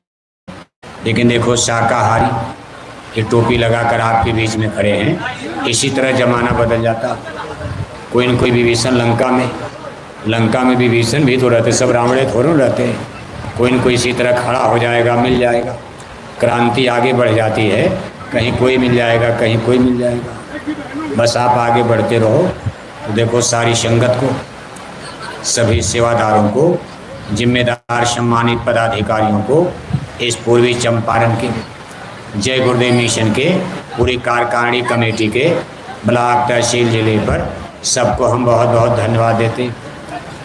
लेकिन देखो शाकाहारी, ये टोपी लगाकर आपके बीच में खड़े हैं। इसी तरह ज़माना बदल जाता, कोई न कोई विभीषण लंका में विभीषण भी तो रहते, सब रावणे थोड़े रहते हैं। कोई न कोई इसी तरह खड़ा हो जाएगा, मिल जाएगा, क्रांति आगे बढ़ जाती है, कहीं कोई मिल जाएगा, कहीं कोई मिल जाएगा। बस आप आगे बढ़ते रहो। तो देखो सारी संगत को, सभी सेवादारों को, जिम्मेदार सम्मानित पदाधिकारियों को, इस पूर्वी चंपारण के जय गुरुदेव मिशन के पूरी कार्यकारिणी कमेटी के ब्लॉक तहसील जिले पर सबको हम बहुत बहुत धन्यवाद देते हैं।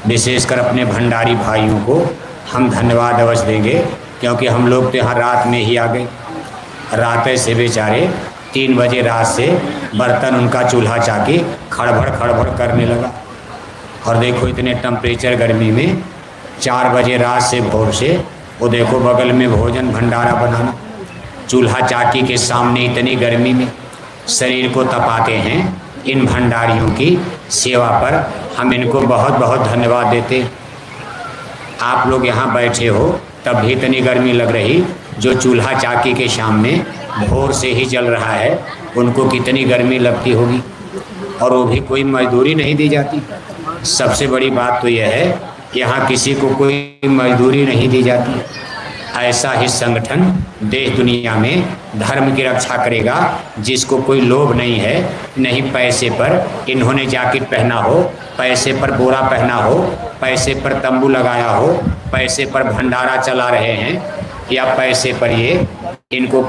विशेषकर अपने भंडारी भाइयों को हम धन्यवाद अवश्य देंगे, क्योंकि हम लोग तो यहाँ रात में ही आ गए। रात से बेचारे 3 बजे रात से बर्तन उनका चूल्हा चाकी खड़बड़ करने लगा। और देखो इतने टेम्परेचर गर्मी में 4 बजे रात से भोर से वो देखो बगल में भोजन भंडारा बनाना, चूल्हा चाकी के सामने इतनी गर्मी में शरीर को तपाते हैं। इन भंडारियों की सेवा पर हम इनको बहुत बहुत धन्यवाद देते। आप लोग यहाँ बैठे हो तब भी इतनी गर्मी लग रही, जो चूल्हा चाकी के सामने भोर से ही जल रहा है, उनको कितनी गर्मी लगती होगी। और वो भी कोई मजदूरी नहीं दी जाती। सबसे बड़ी बात तो यह है, यहाँ किसी को कोई मजदूरी नहीं दी जाती। ऐसा ही संगठन देश दुनिया में धर्म की रक्षा करेगा, जिसको कोई लोभ नहीं है, नहीं पैसे पर इन्होंने जैकेट पहना हो, पैसे पर बोरा पहना हो, पैसे पर तंबू लगाया हो, पैसे पर भंडारा चला रहे हैं, या पैसे पर ये इनको